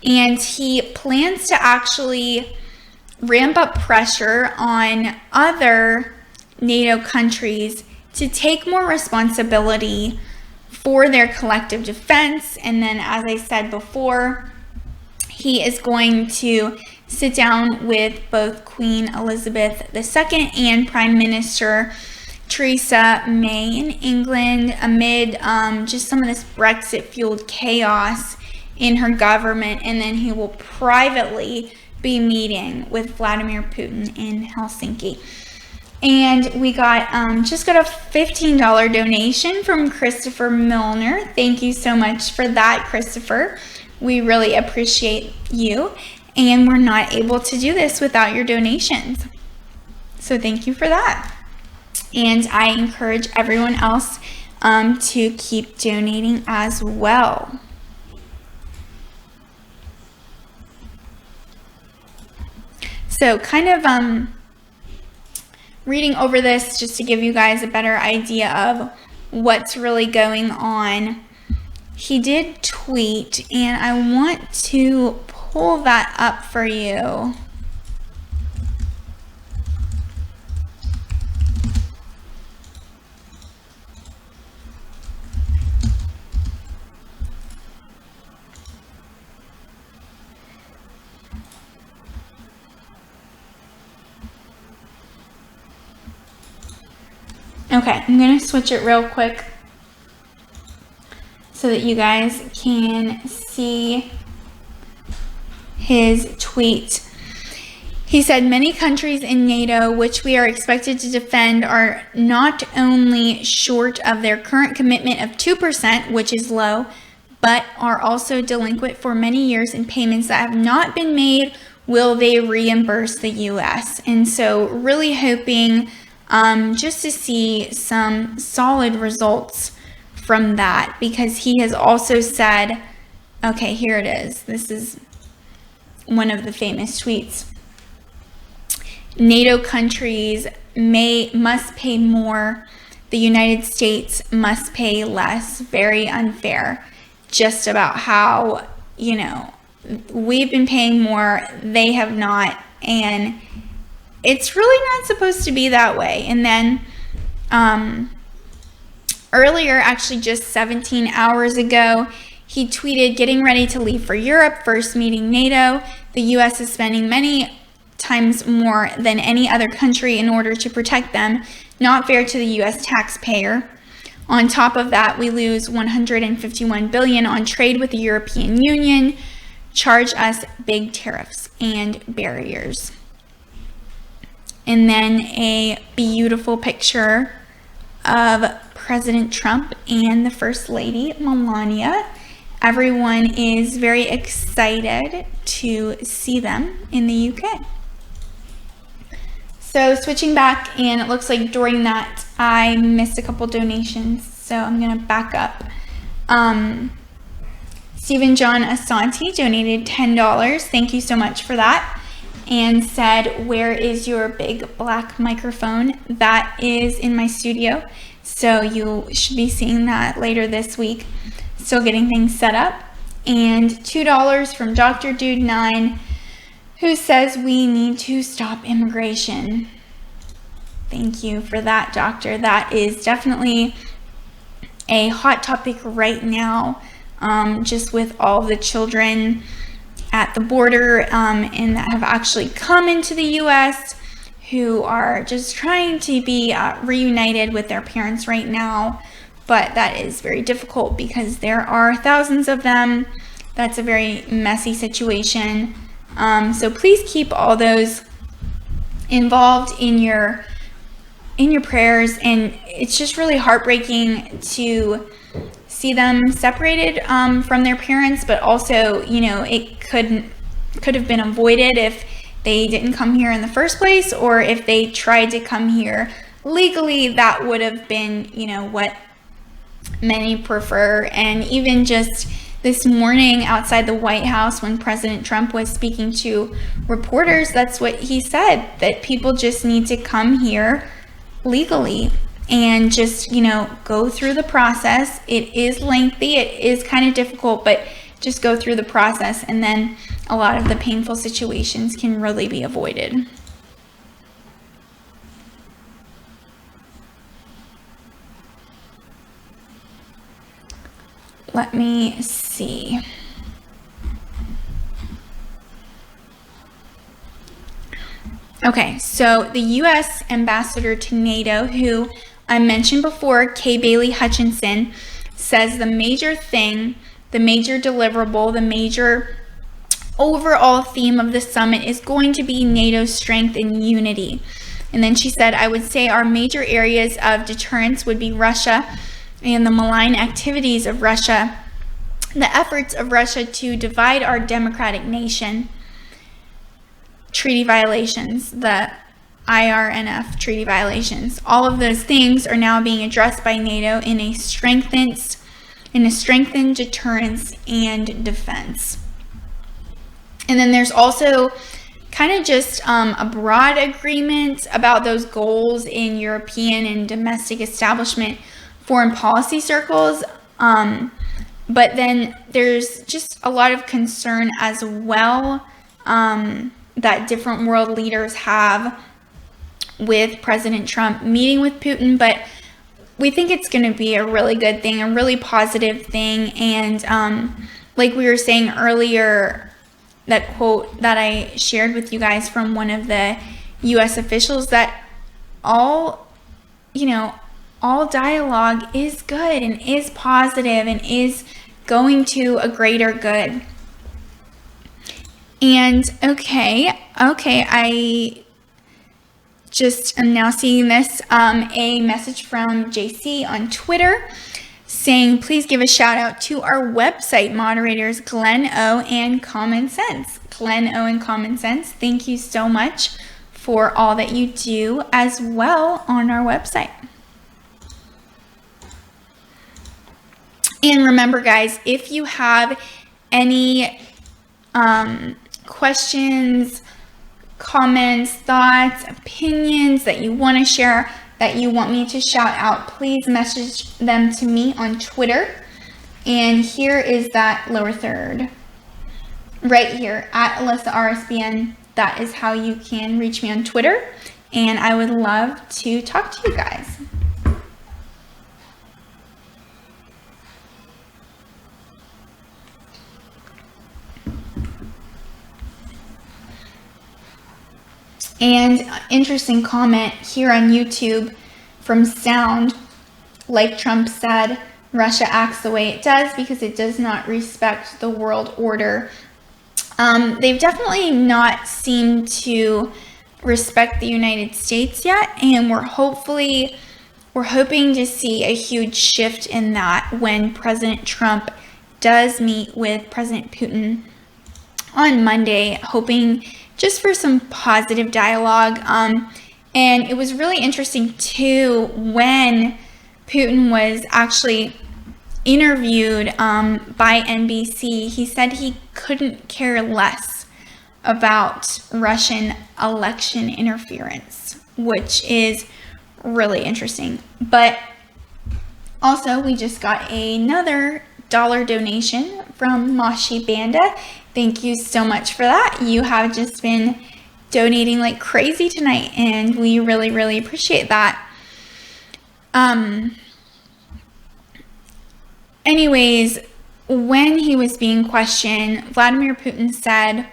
and he plans to actually ramp up pressure on other NATO countries to take more responsibility for their collective defense. And then, as I said before, he is going to sit down with both Queen Elizabeth II and Prime Minister Theresa May in England amid just some of this Brexit-fueled chaos in her government. And then he will privately be meeting with Vladimir Putin in Helsinki. And we just got a $15 donation from Christopher Milner. Thank you so much for that, Christopher. We really appreciate you. And we're not able to do this without your donations. So thank you for that. And I encourage everyone else to keep donating as well. So kind of reading over this just to give you guys a better idea of what's really going on. He did tweet, and I want to pull that up for you. Okay, I'm going to switch it real quick so that you guys can see his tweet. He said, many countries in NATO, which we are expected to defend, are not only short of their current commitment of 2%, which is low, but are also delinquent for many years in payments that have not been made. Will they reimburse the U.S.? And so really hoping just to see some solid results from that, because he has also said, okay, here it is. This is one of the famous tweets. NATO countries must pay more. The United States must pay less. Very unfair. Just about how, we've been paying more, they have not, and it's really not supposed to be that way. And then earlier, actually just 17 hours ago, he tweeted, getting ready to leave for Europe, first meeting NATO. The U.S. is spending many times more than any other country in order to protect them. Not fair to the U.S. taxpayer. On top of that, we lose $151 billion on trade with the European Union, charge us big tariffs and barriers. And then a beautiful picture of President Trump and the First Lady, Melania. Everyone is very excited to see them in the UK. So switching back, and it looks like during that I missed a couple donations, so I'm going to back up. Stephen John Asante donated $10. Thank you so much for that. And said, where is your big black microphone? That is in my studio, so you should be seeing that later this week. Still getting things set up. And $2 from Dr. Dude 9, who says we need to stop immigration. Thank you for that, doctor. That is definitely a hot topic right now, just with all the children at the border and that have actually come into the U.S. who are just trying to be reunited with their parents right now. But that is very difficult because there are thousands of them. That's a very messy situation. So please keep all those involved in your prayers. And it's just really heartbreaking to see them separated from their parents, but also, it could have been avoided if they didn't come here in the first place, or if they tried to come here legally. That would have been, what many prefer. And even just this morning outside the White House, when President Trump was speaking to reporters, that's what he said, that people just need to come here legally and just, go through the process. It is lengthy, it is kind of difficult, but just go through the process, and then a lot of the painful situations can really be avoided. Let me see. Okay, so the U.S. ambassador to NATO, who I mentioned before, Kay Bailey Hutchinson, says the major thing, the major deliverable, the major overall theme of the summit is going to be NATO's strength and unity. And then she said, I would say our major areas of deterrence would be Russia and the malign activities of Russia, the efforts of Russia to divide our democratic nation, treaty violations, the IRNF treaty violations. All of those things are now being addressed by NATO in a strengthened deterrence and defense. And then there's also kind of just a broad agreement about those goals in European and domestic establishment foreign policy circles. But then there's just a lot of concern as well that different world leaders have with President Trump meeting with Putin. But we think it's going to be a really good thing, a really positive thing. And like we were saying earlier, that quote that I shared with you guys from one of the U.S. officials, that all dialogue is good and is positive and is going to a greater good. And okay, I just am now seeing this, a message from JC on Twitter saying, please give a shout out to our website moderators, Glenn O and Common Sense. Glenn O and Common Sense, thank you so much for all that you do as well on our website. And remember, guys, if you have any questions, comments, thoughts, opinions that you want to share, that you want me to shout out, please message them to me on Twitter. And here is that lower third right here at Alyssa RSBN. That is how you can reach me on Twitter. And I would love to talk to you guys. And interesting comment here on YouTube from Sound. Like Trump said, Russia acts the way it does because it does not respect the world order. They've definitely not seemed to respect the United States yet, and we're hoping to see a huge shift in that when President Trump does meet with President Putin on Monday, hoping just for some positive dialogue. And it was really interesting too when Putin was actually interviewed by NBC. He said he couldn't care less about Russian election interference, which is really interesting. But also, we just got another $1 donation from Mashi Banda. Thank you so much for that. You have just been donating like crazy tonight, and we really, really appreciate that. Anyways, when he was being questioned, Vladimir Putin said,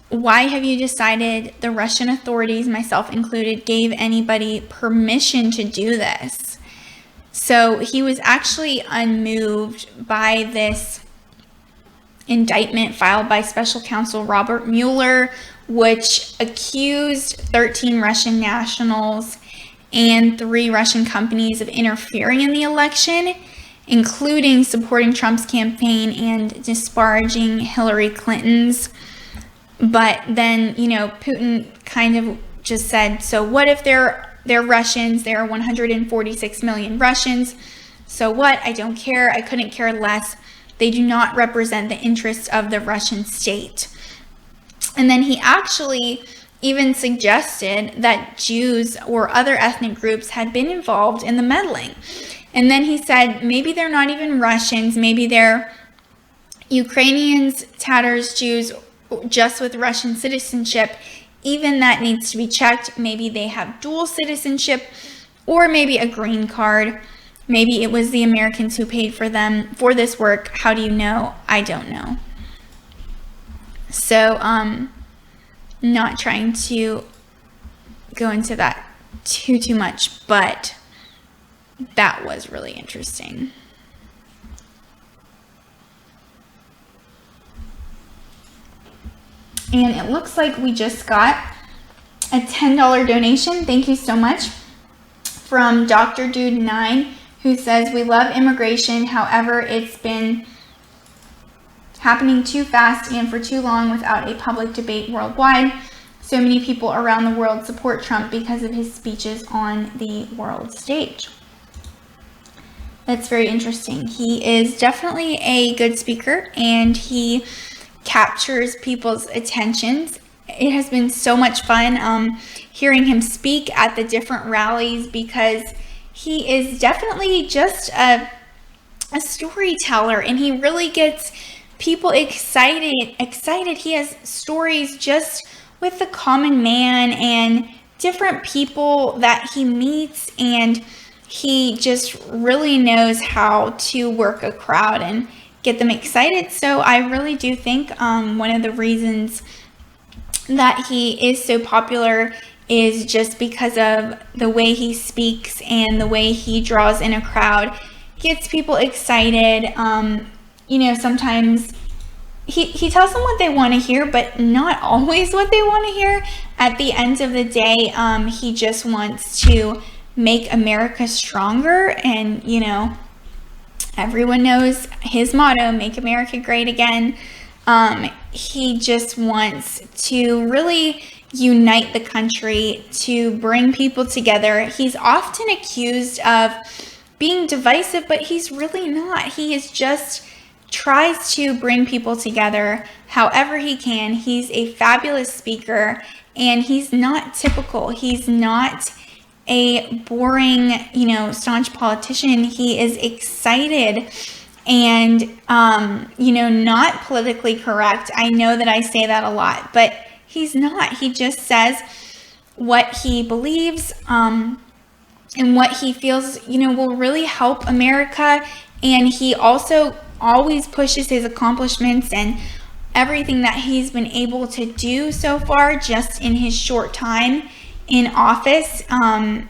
"Why have you decided the Russian authorities, myself included, gave anybody permission to do this?" So he was actually unmoved by this indictment filed by Special Counsel Robert Mueller, which accused 13 Russian nationals and 3 Russian companies of interfering in the election, including supporting Trump's campaign and disparaging Hillary Clinton's. But then, Putin kind of just said, so what if they're Russians? There are 146 million Russians. So what? I don't care. I couldn't care less. They do not represent the interests of the Russian state. And then he actually even suggested that Jews or other ethnic groups had been involved in the meddling. And then he said, maybe they're not even Russians. Maybe they're Ukrainians, Tatars, Jews, just with Russian citizenship. Even that needs to be checked. Maybe they have dual citizenship or maybe a green card. Maybe it was the Americans who paid for them for this work. How do you know? I don't know. So, not trying to go into that too much, but that was really interesting. And it looks like we just got a $10 donation. Thank you so much from Dr. Dude 9, who says, we love immigration. However, it's been happening too fast and for too long without a public debate worldwide. So many people around the world support Trump because of his speeches on the world stage. That's very interesting. He is definitely a good speaker and he captures people's attentions. It has been so much fun hearing him speak at the different rallies because he is definitely just a storyteller, and he really gets people excited. He has stories just with the common man and different people that he meets, and he just really knows how to work a crowd and get them excited. So I really do think one of the reasons that he is so popular is just because of the way he speaks and the way he draws in a crowd, gets people excited. Sometimes he tells them what they want to hear, but not always what they want to hear. At the end of the day, he just wants to make America stronger. And, everyone knows his motto, make America great again. He just wants to really unite the country, to bring people together. He's often accused of being divisive, but he's really not. He is just tries to bring people together however he can. He's a fabulous speaker, and he's not typical. He's not a boring, staunch politician. He is excited and, not politically correct. I know that I say that a lot, but he's not. He just says what he believes, and what he feels, will really help America. And he also always pushes his accomplishments and everything that he's been able to do so far just in his short time in office.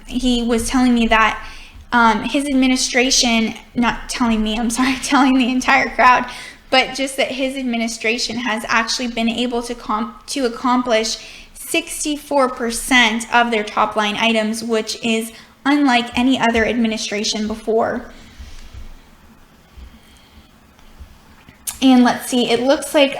He was telling me that his administration, not telling me, I'm sorry, telling the entire crowd, but just that his administration has actually been able to accomplish 64% of their top line items, which is unlike any other administration before. And let's see, it looks like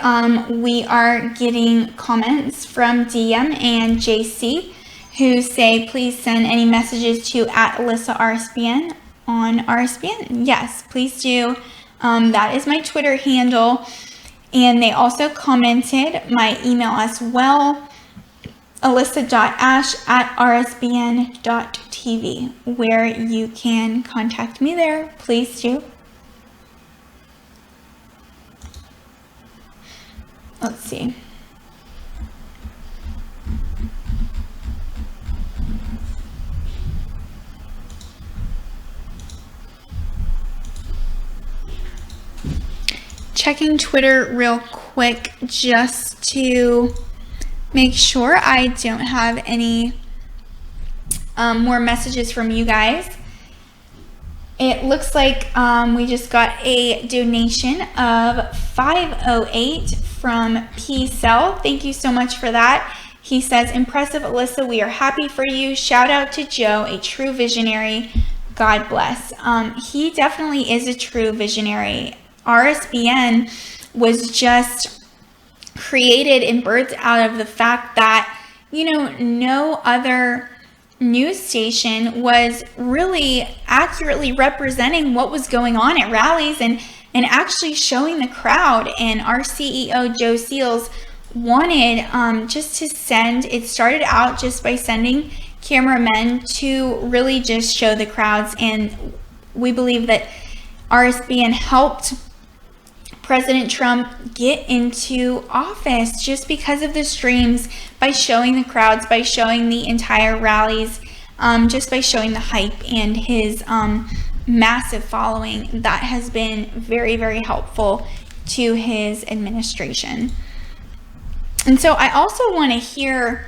we are getting comments from DM and JC, who say, please send any messages to @Alyssa RSBN on RSBN. Yes, please do. That is my Twitter handle. And they also commented my email as well, alyssa.ashe@rsbn.tv, where you can contact me there. Please do. Let's see. Checking Twitter real quick just to make sure I don't have any more messages from you guys. It looks like we just got a donation of $5.08 from P Cell. Thank you so much for that. He says, impressive, Alyssa. We are happy for you. Shout out to Joe, a true visionary. God bless. He definitely is a true visionary. RSBN was just created and birthed out of the fact that, no other news station was really accurately representing what was going on at rallies and actually showing the crowd. And our CEO, Joe Seals, wanted just to send, it started out just by sending cameramen to really just show the crowds. And we believe that RSBN helped President Trump get into office just because of the streams, by showing the crowds, by showing the entire rallies, just by showing the hype and his massive following. That has been very, very helpful to his administration. And so I also want to hear,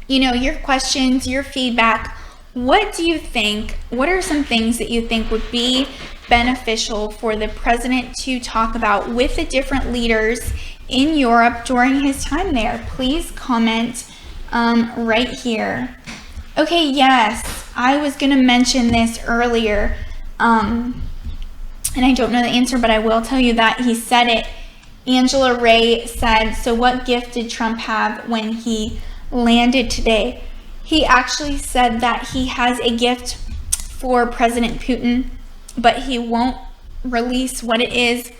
your questions, your feedback. What do you think? What are some things that you think would be beneficial for the president to talk about with the different leaders in Europe during his time there? Please comment right here. Okay, yes, I was going to mention this earlier, and I don't know the answer, but I will tell you that he said it. Angela Ray said, so what gift did Trump have when he landed today? He actually said that he has a gift for President Putin, but he won't release what it is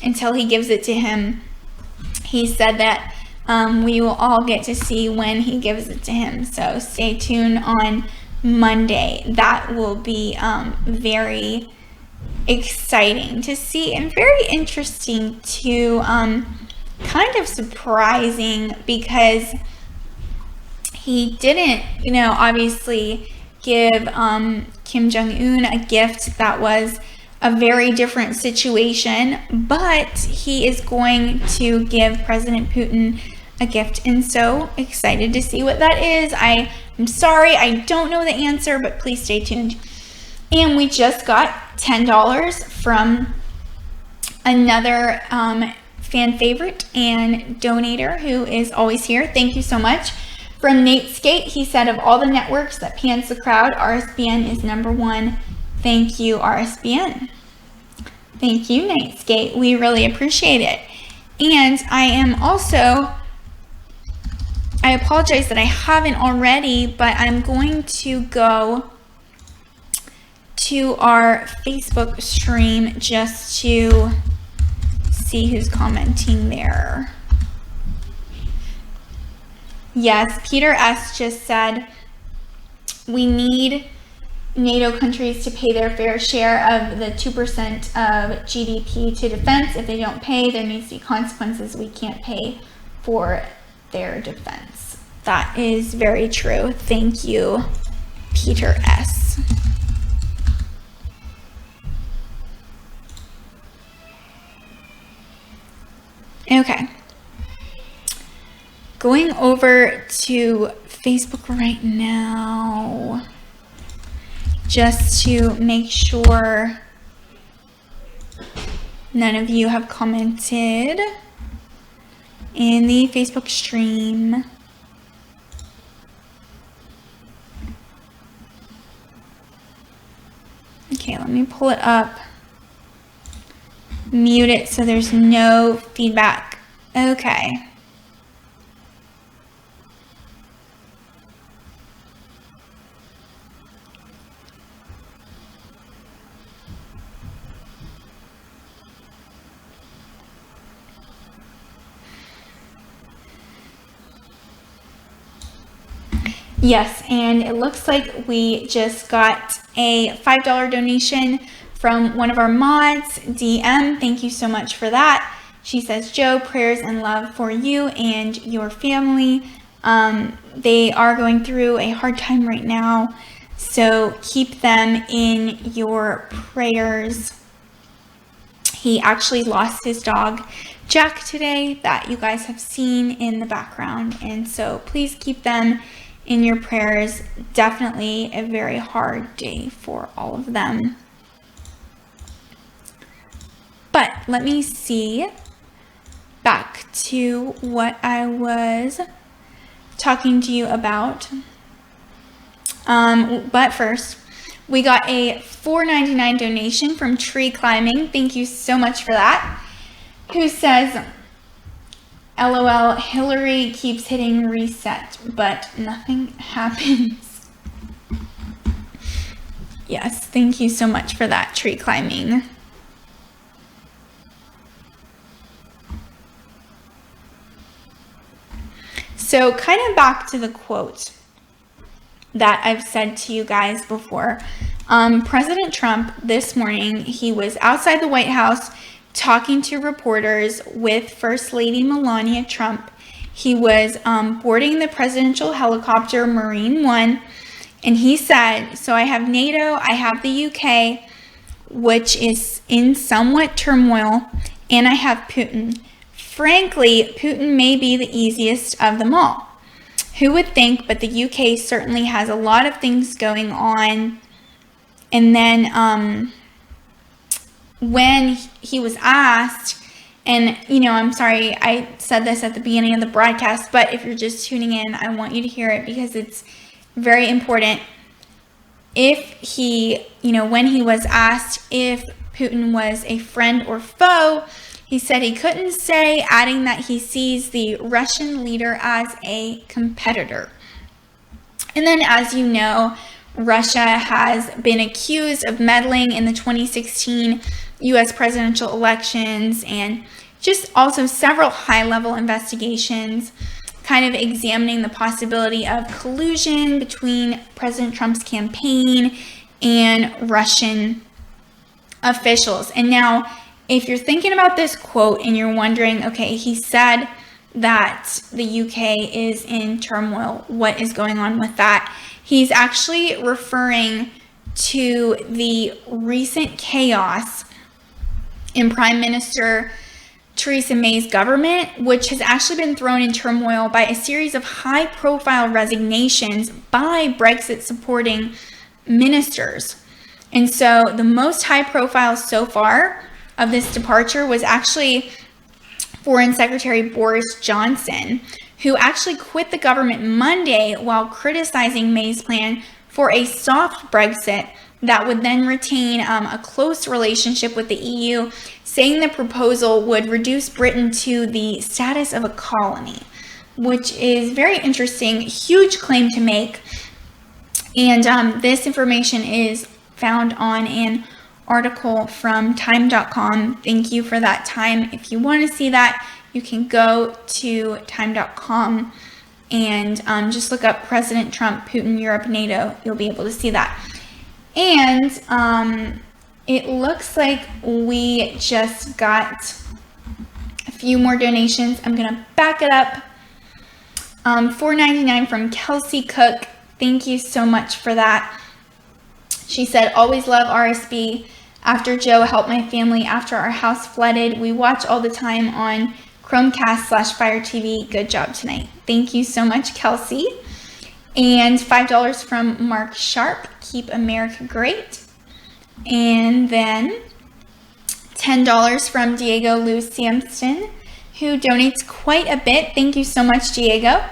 until he gives it to him. He said that we will all get to see when he gives it to him. So stay tuned on Monday. That will be very exciting to see and very interesting to kind of surprising, because he didn't, obviously give Kim Jong-un a gift that was a very different situation, but he is going to give President Putin a gift, and so excited to see what that is. I'm sorry, I don't know the answer, but please stay tuned. And we just got $10 from another fan favorite and donator who is always here. Thank you so much. From Nate Skate, he said, of all the networks that pans the crowd, RSBN is number one. Thank you, RSBN. Thank you, Nate Skate. We really appreciate it. And I apologize that I haven't already, but I'm going to go to our Facebook stream just to see who's commenting there. Yes, Peter S. just said, we need NATO countries to pay their fair share of the 2% of GDP to defense. If they don't pay, there needs to be consequences. We can't pay for their defense. That is very true. Thank you, Peter S. Okay. Going over to Facebook right now, just to make sure none of you have commented in the Facebook stream. Okay, let me pull it up. Mute it so there's no feedback. Okay. Yes, and it looks like we just got a $5 donation from one of our mods, DM. Thank you so much for that. She says, Joe, prayers and love for you and your family. They are going through a hard time right now, so keep them in your prayers. He actually lost his dog, Jack, today, that you guys have seen in the background, and so please keep them in your prayers. Definitely a very hard day for all of them. But let me see, back to what I was talking to you about. But first, we got a $4.99 donation from Tree Climbing. Thank you so much for that. Who says, LOL, Hillary keeps hitting reset, but nothing happens. Yes, thank you so much for that, Tree Climbing. So kind of back to the quote that I've said to you guys before. President Trump this morning, he was outside the White House talking to reporters with First Lady Melania Trump. He was boarding the presidential helicopter Marine One, and he said, so I have NATO, I have the UK, which is in somewhat turmoil, and I have Putin. Frankly, Putin may be the easiest of them all. Who would think, but the UK certainly has a lot of things going on. And then when he was asked, and I'm sorry, I said this at the beginning of the broadcast, but if you're just tuning in, I want you to hear it because it's very important. If he, when he was asked if Putin was a friend or foe, he said he couldn't say, adding that he sees the Russian leader as a competitor. And then, as you know, Russia has been accused of meddling in the 2016 U.S. presidential elections and just also several high-level investigations kind of examining the possibility of collusion between President Trump's campaign and Russian officials. And now, if you're thinking about this quote and you're wondering, okay, he said that the UK is in turmoil, what is going on with that? He's actually referring to the recent chaos in Prime Minister Theresa May's government, which has actually been thrown in turmoil by a series of high-profile resignations by Brexit-supporting ministers. And so the most high-profile so far of this departure was actually Foreign Secretary Boris Johnson, who actually quit the government Monday while criticizing May's plan for a soft Brexit that would then retain a close relationship with the EU, saying the proposal would reduce Britain to the status of a colony, which is very interesting, huge claim to make. And this information is found on an article from time.com. Thank you for that, Time. If you want to see that, you can go to time.com and just look up President Trump, Putin, Europe, NATO. You'll be able to see that. And it looks like we just got a few more donations. I'm going to back it up. $4.99 from Kelsey Cook. Thank you so much for that. She said, always love RSB. After Joe helped my family after our house flooded, we watch all the time on Chromecast/Fire TV. Good job tonight. Thank you so much, Kelsey. And $5 from Mark Sharp. Keep America great. And then $10 from Diego Lou Sampson, who donates quite a bit. Thank you so much, Diego.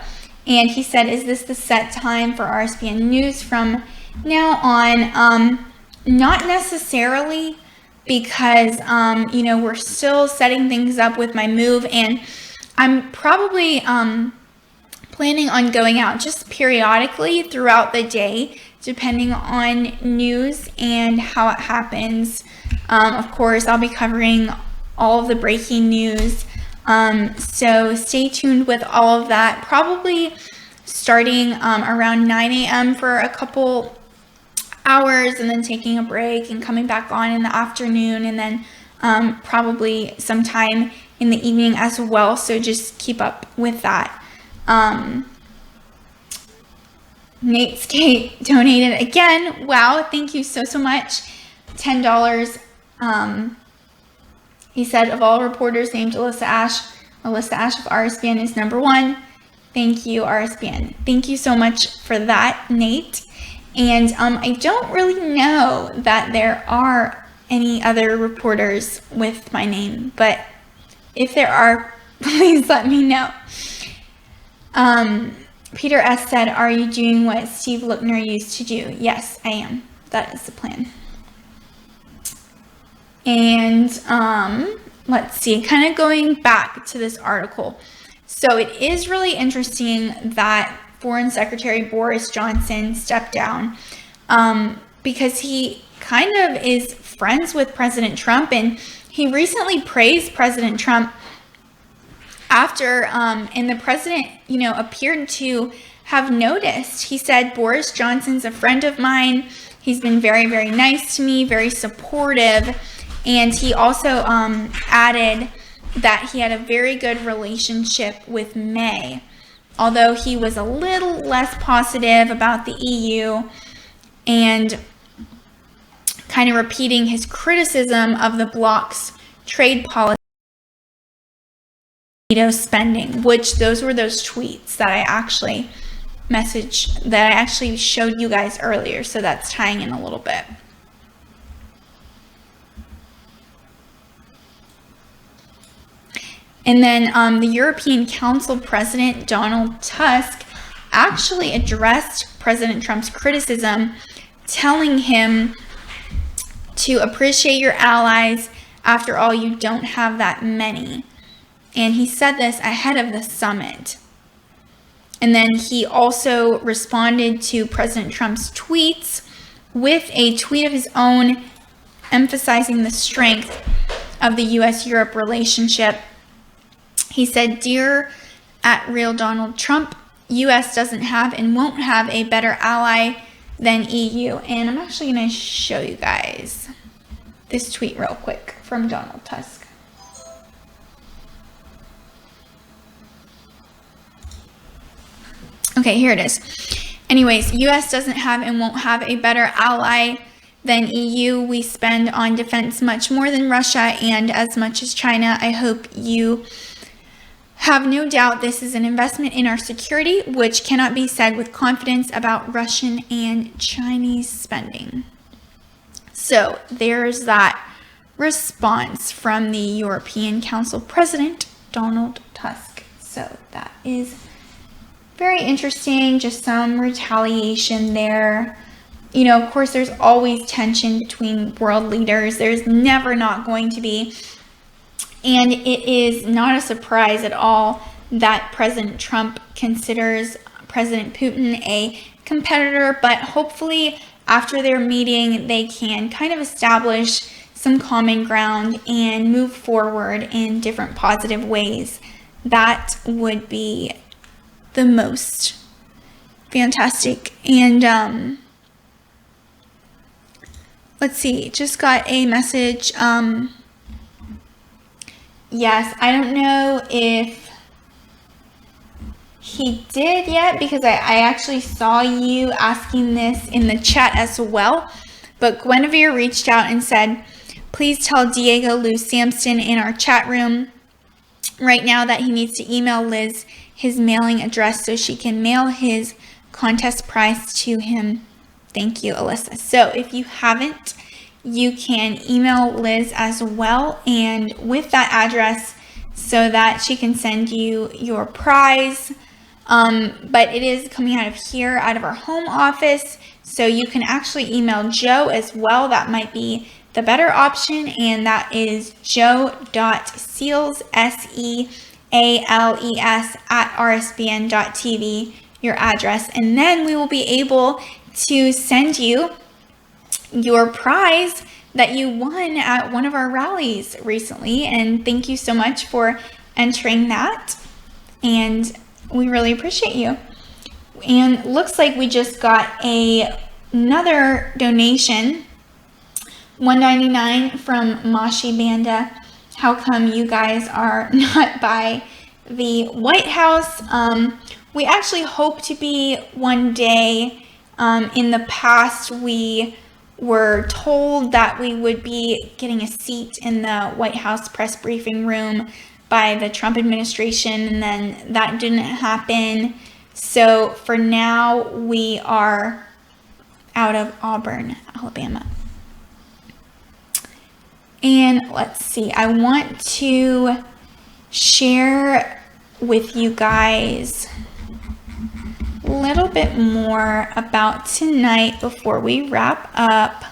And he said, is this the set time for RSBN News from now on? Not necessarily, because, we're still setting things up with my move, and I'm probably planning on going out just periodically throughout the day, depending on news and how it happens. Of course, I'll be covering all of the breaking news. So stay tuned with all of that, probably starting around 9 a.m. for a couple hours and then taking a break and coming back on in the afternoon, and then probably sometime in the evening as well. So just keep up with that. Nate Skate donated again. Wow, thank you so much. $10. He said, of all reporters named Alyssa Ashe of RSBN is number one. Thank you, RSBN. Thank you so much for that, Nate. And I don't really know that there are any other reporters with my name, but if there are, please let me know. Peter S. said, are you doing what Steve Lookner used to do? Yes, I am. That is the plan. And let's see, kind of going back to this article. So it is really interesting that Foreign Secretary Boris Johnson stepped down because he kind of is friends with President Trump, and he recently praised President Trump after, and the president, appeared to have noticed. He said, Boris Johnson's a friend of mine. He's been very, very nice to me, very supportive. And he also added that he had a very good relationship with May, although he was a little less positive about the EU and kind of repeating his criticism of the bloc's trade policy, spending, which those were those tweets that I actually showed you guys earlier. So that's tying in a little bit. And then the European Council President Donald Tusk actually addressed President Trump's criticism, telling him to appreciate your allies. After all, you don't have that many. And he said this ahead of the summit. And then he also responded to President Trump's tweets with a tweet of his own, emphasizing the strength of the U.S.-Europe relationship. He said, Dear at Real Donald Trump. U.S. doesn't have and won't have a better ally than EU. And I'm actually going to show you guys this tweet real quick from Donald Tusk. Okay, here it is. Anyways, U.S. doesn't have and won't have a better ally than EU. We spend on defense much more than Russia and as much as China. I hope you have no doubt this is an investment in our security, which cannot be said with confidence about Russian and Chinese spending. So there's that response from the European Council President, Donald Tusk. So that is very interesting, just some retaliation there. You know, of course, there's always tension between world leaders. There's never not going to be. And it is not a surprise at all that President Trump considers President Putin a competitor, but hopefully after their meeting, they can kind of establish some common ground and move forward in different positive ways. That would be the most fantastic. And let's see, just got a message. Yes, I don't know if he did yet, because I actually saw you asking this in the chat as well. But Guinevere reached out and said, please tell Diego Lou Sampson in our chat room right now that he needs to email Liz his mailing address so she can mail his contest prize to him. Thank you, Alyssa. So if you haven't, you can email Liz as well, and with that address, so that she can send you your prize. But it is coming out of here, out of our home office, so you can actually email Joe as well. That might be the better option, and that is joe.seals, SEALES, at rsbn.tv, your address, and then we will be able to send you your prize that you won at one of our rallies recently. And thank you so much for entering that, and we really appreciate you. And looks like we just got another donation, $1.99 from Mashi Banda. How come you guys are not by the White House? We actually hope to be one day. In the past, we were told that we would be getting a seat in the White House press briefing room by the Trump administration, and then that didn't happen. So for now, we are out of Auburn, Alabama. And let's see, I want to share with you guys a little bit more about tonight before we wrap up.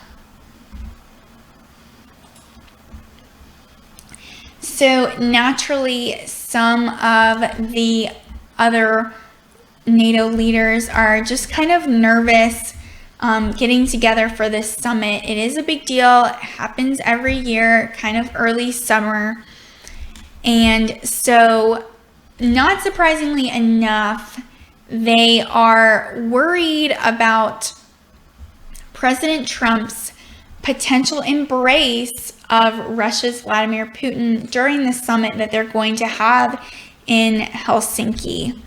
So naturally, some of the other NATO leaders are just kind of nervous getting together for this summit. It is a big deal. It happens every year, kind of early summer. And so, not surprisingly enough, they are worried about President Trump's potential embrace of Russia's Vladimir Putin during the summit that they're going to have in Helsinki.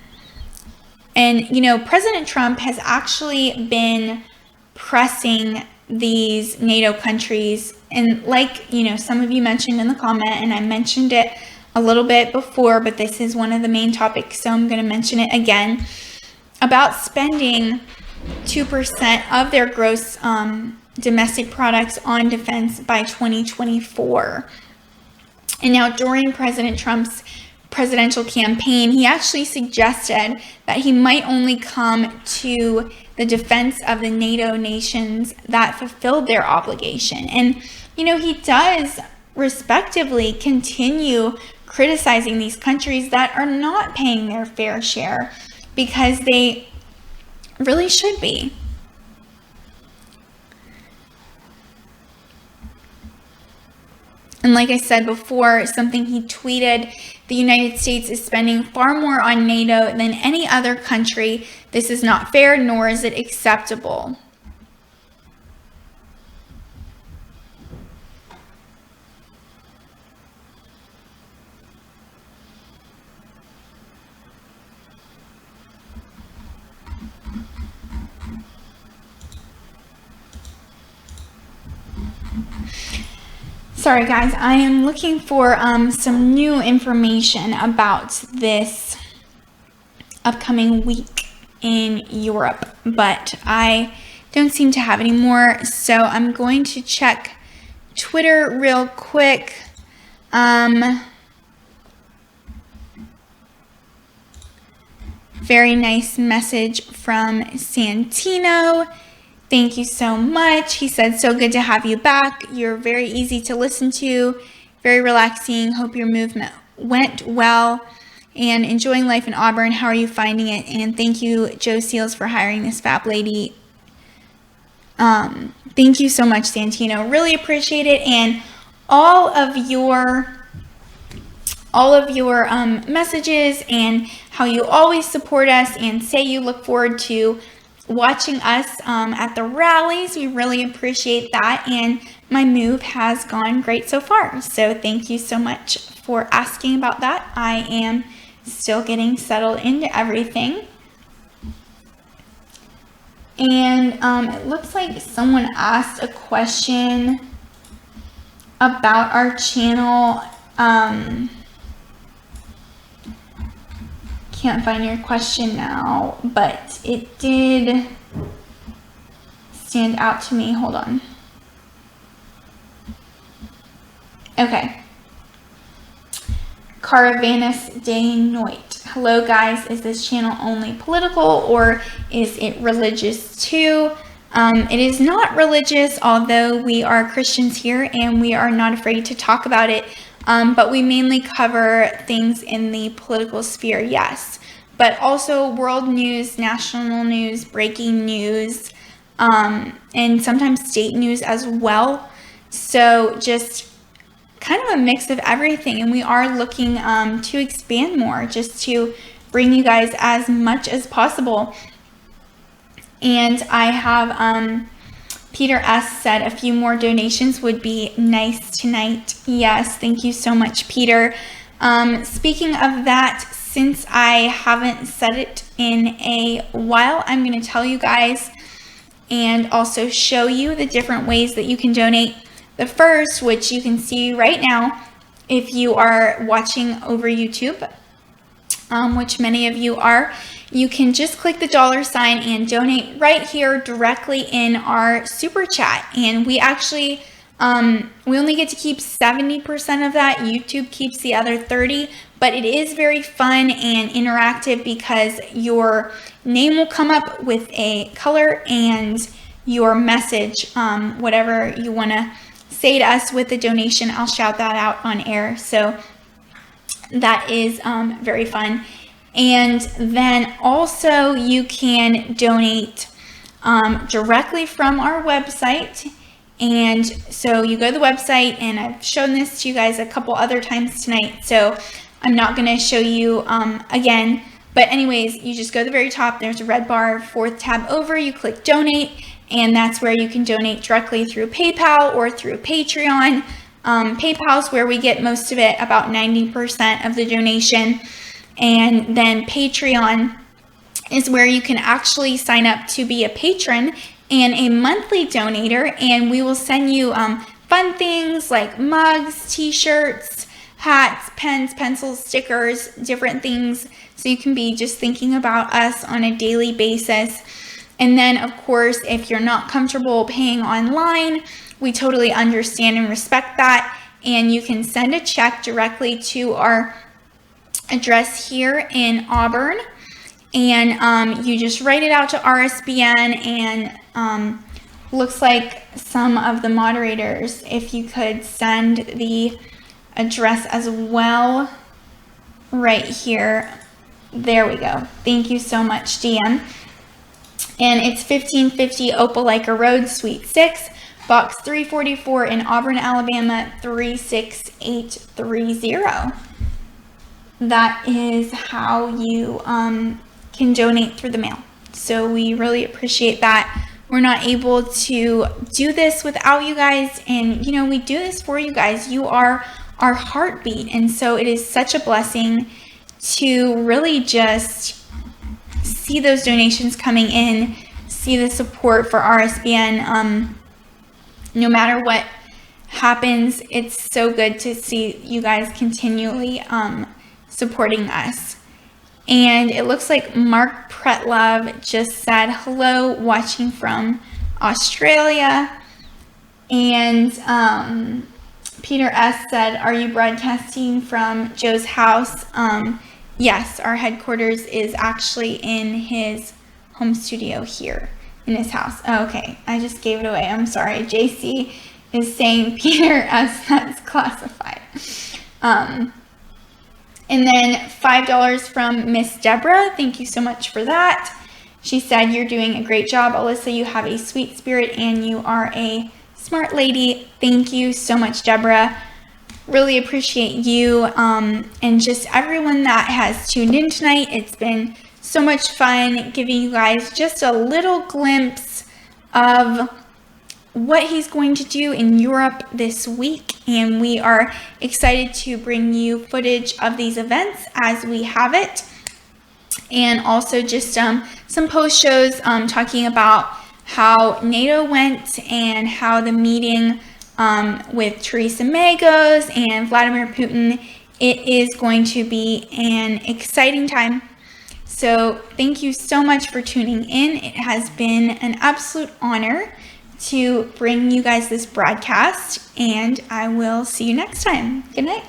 And, you know, President Trump has actually been pressing these NATO countries, and like, you know, some of you mentioned in the comment, and I mentioned it a little bit before, but this is one of the main topics, so I'm going to mention it again, about spending 2% of their gross domestic products on defense by 2024. And now during President Trump's presidential campaign, he actually suggested that he might only come to the defense of the NATO nations that fulfilled their obligation. And, you know, he does respectively continue criticizing these countries that are not paying their fair share, because they really should be. And like I said before, something he tweeted The United States is spending far more on NATO than any other country. This is not fair, nor is it acceptable. Sorry guys, I am looking for some new information about this upcoming week in Europe, but I don't seem to have any more, so I'm going to check Twitter real quick. Very nice message from Santino. Thank you so much. He said, so good to have you back. You're very easy to listen to, very relaxing. Hope your movement went well and enjoying life in Auburn. How are you finding it? And thank you, Joe Seals, for hiring this fab lady. Thank you so much, Santino. Really appreciate it. And all of your messages and how you always support us and say you look forward to watching us at the rallies. We really appreciate that, and my move has gone great so far, so thank you so much for asking about that. I am still getting settled into everything, and it looks like someone asked a question about our channel. Can't find your question now, but it did stand out to me. Hold on. Okay. Caravanus de Noit. Hello guys, is this channel only political or is it religious too? It is not religious, although we are Christians here and we are not afraid to talk about it. But we mainly cover things in the political sphere, yes. But also world news, national news, breaking news, and sometimes state news as well. So just kind of a mix of everything. And we are looking to expand more, just to bring you guys as much as possible. And I have... Peter S. said a few more donations would be nice tonight. Yes, thank you so much, Peter. Speaking of that, since I haven't said it in a while, I'm going to tell you guys and also show you the different ways that you can donate. The first, which you can see right now if you are watching over YouTube, which many of you are, you can just click the $sign and donate right here directly in our super chat. And we actually, we only get to keep 70% of that. YouTube keeps the other 30, but it is very fun and interactive because your name will come up with a color and your message, whatever you want to say to us with the donation, I'll shout that out on air. So that is very fun. And then also you can donate directly from our website. And so you go to the website, and I've shown this to you guys a couple other times tonight, so I'm not going to show you again. But anyways, you just go to the very top, there's a red bar, fourth tab over, you click donate, and that's where you can donate directly through PayPal or through Patreon. PayPal's where we get most of it, about 90% of the donation. And then Patreon is where you can actually sign up to be a patron and a monthly donator, and we will send you fun things like mugs, t-shirts, hats, pens, pencils, stickers, different things, so you can be just thinking about us on a daily basis. And then of course, if you're not comfortable paying online, we totally understand and respect that, and you can send a check directly to our address here in Auburn, and you just write it out to RSBN, and looks like some of the moderators, if you could send the address as well right here. There we go. Thank you so much, DM. And it's 1550 Opelika Road, Suite 6, Box 344 in Auburn, Alabama 36830. that is how you can donate through the mail. So we really appreciate that. We're not able to do this without you guys, and we do this for you guys. You are our heartbeat, and so it is such a blessing to really just see those donations coming in, see the support for RSBN. No matter what happens, it's so good to see you guys continually supporting us. And it looks like Mark Pretlove just said hello, watching from Australia. And Peter S. said, are you broadcasting from Joe's house? Yes, our headquarters is actually in his home studio here in his house. Oh, okay, I just gave it away. I'm sorry. JC is saying Peter S. That's classified. And then $5 from Miss Deborah. Thank you so much for that. She said, you're doing a great job, Alyssa. You have a sweet spirit and you are a smart lady. Thank you so much, Deborah. Really appreciate you and just everyone that has tuned in tonight. It's been so much fun giving you guys just a little glimpse of what he's going to do in Europe this week, and we are excited to bring you footage of these events as we have it, and also just some post shows talking about how NATO went and how the meeting with Theresa May goes and Vladimir Putin. It is going to be an exciting time. So thank you so much for tuning in. It has been an absolute honor to bring you guys this broadcast, and I will see you next time. Good night.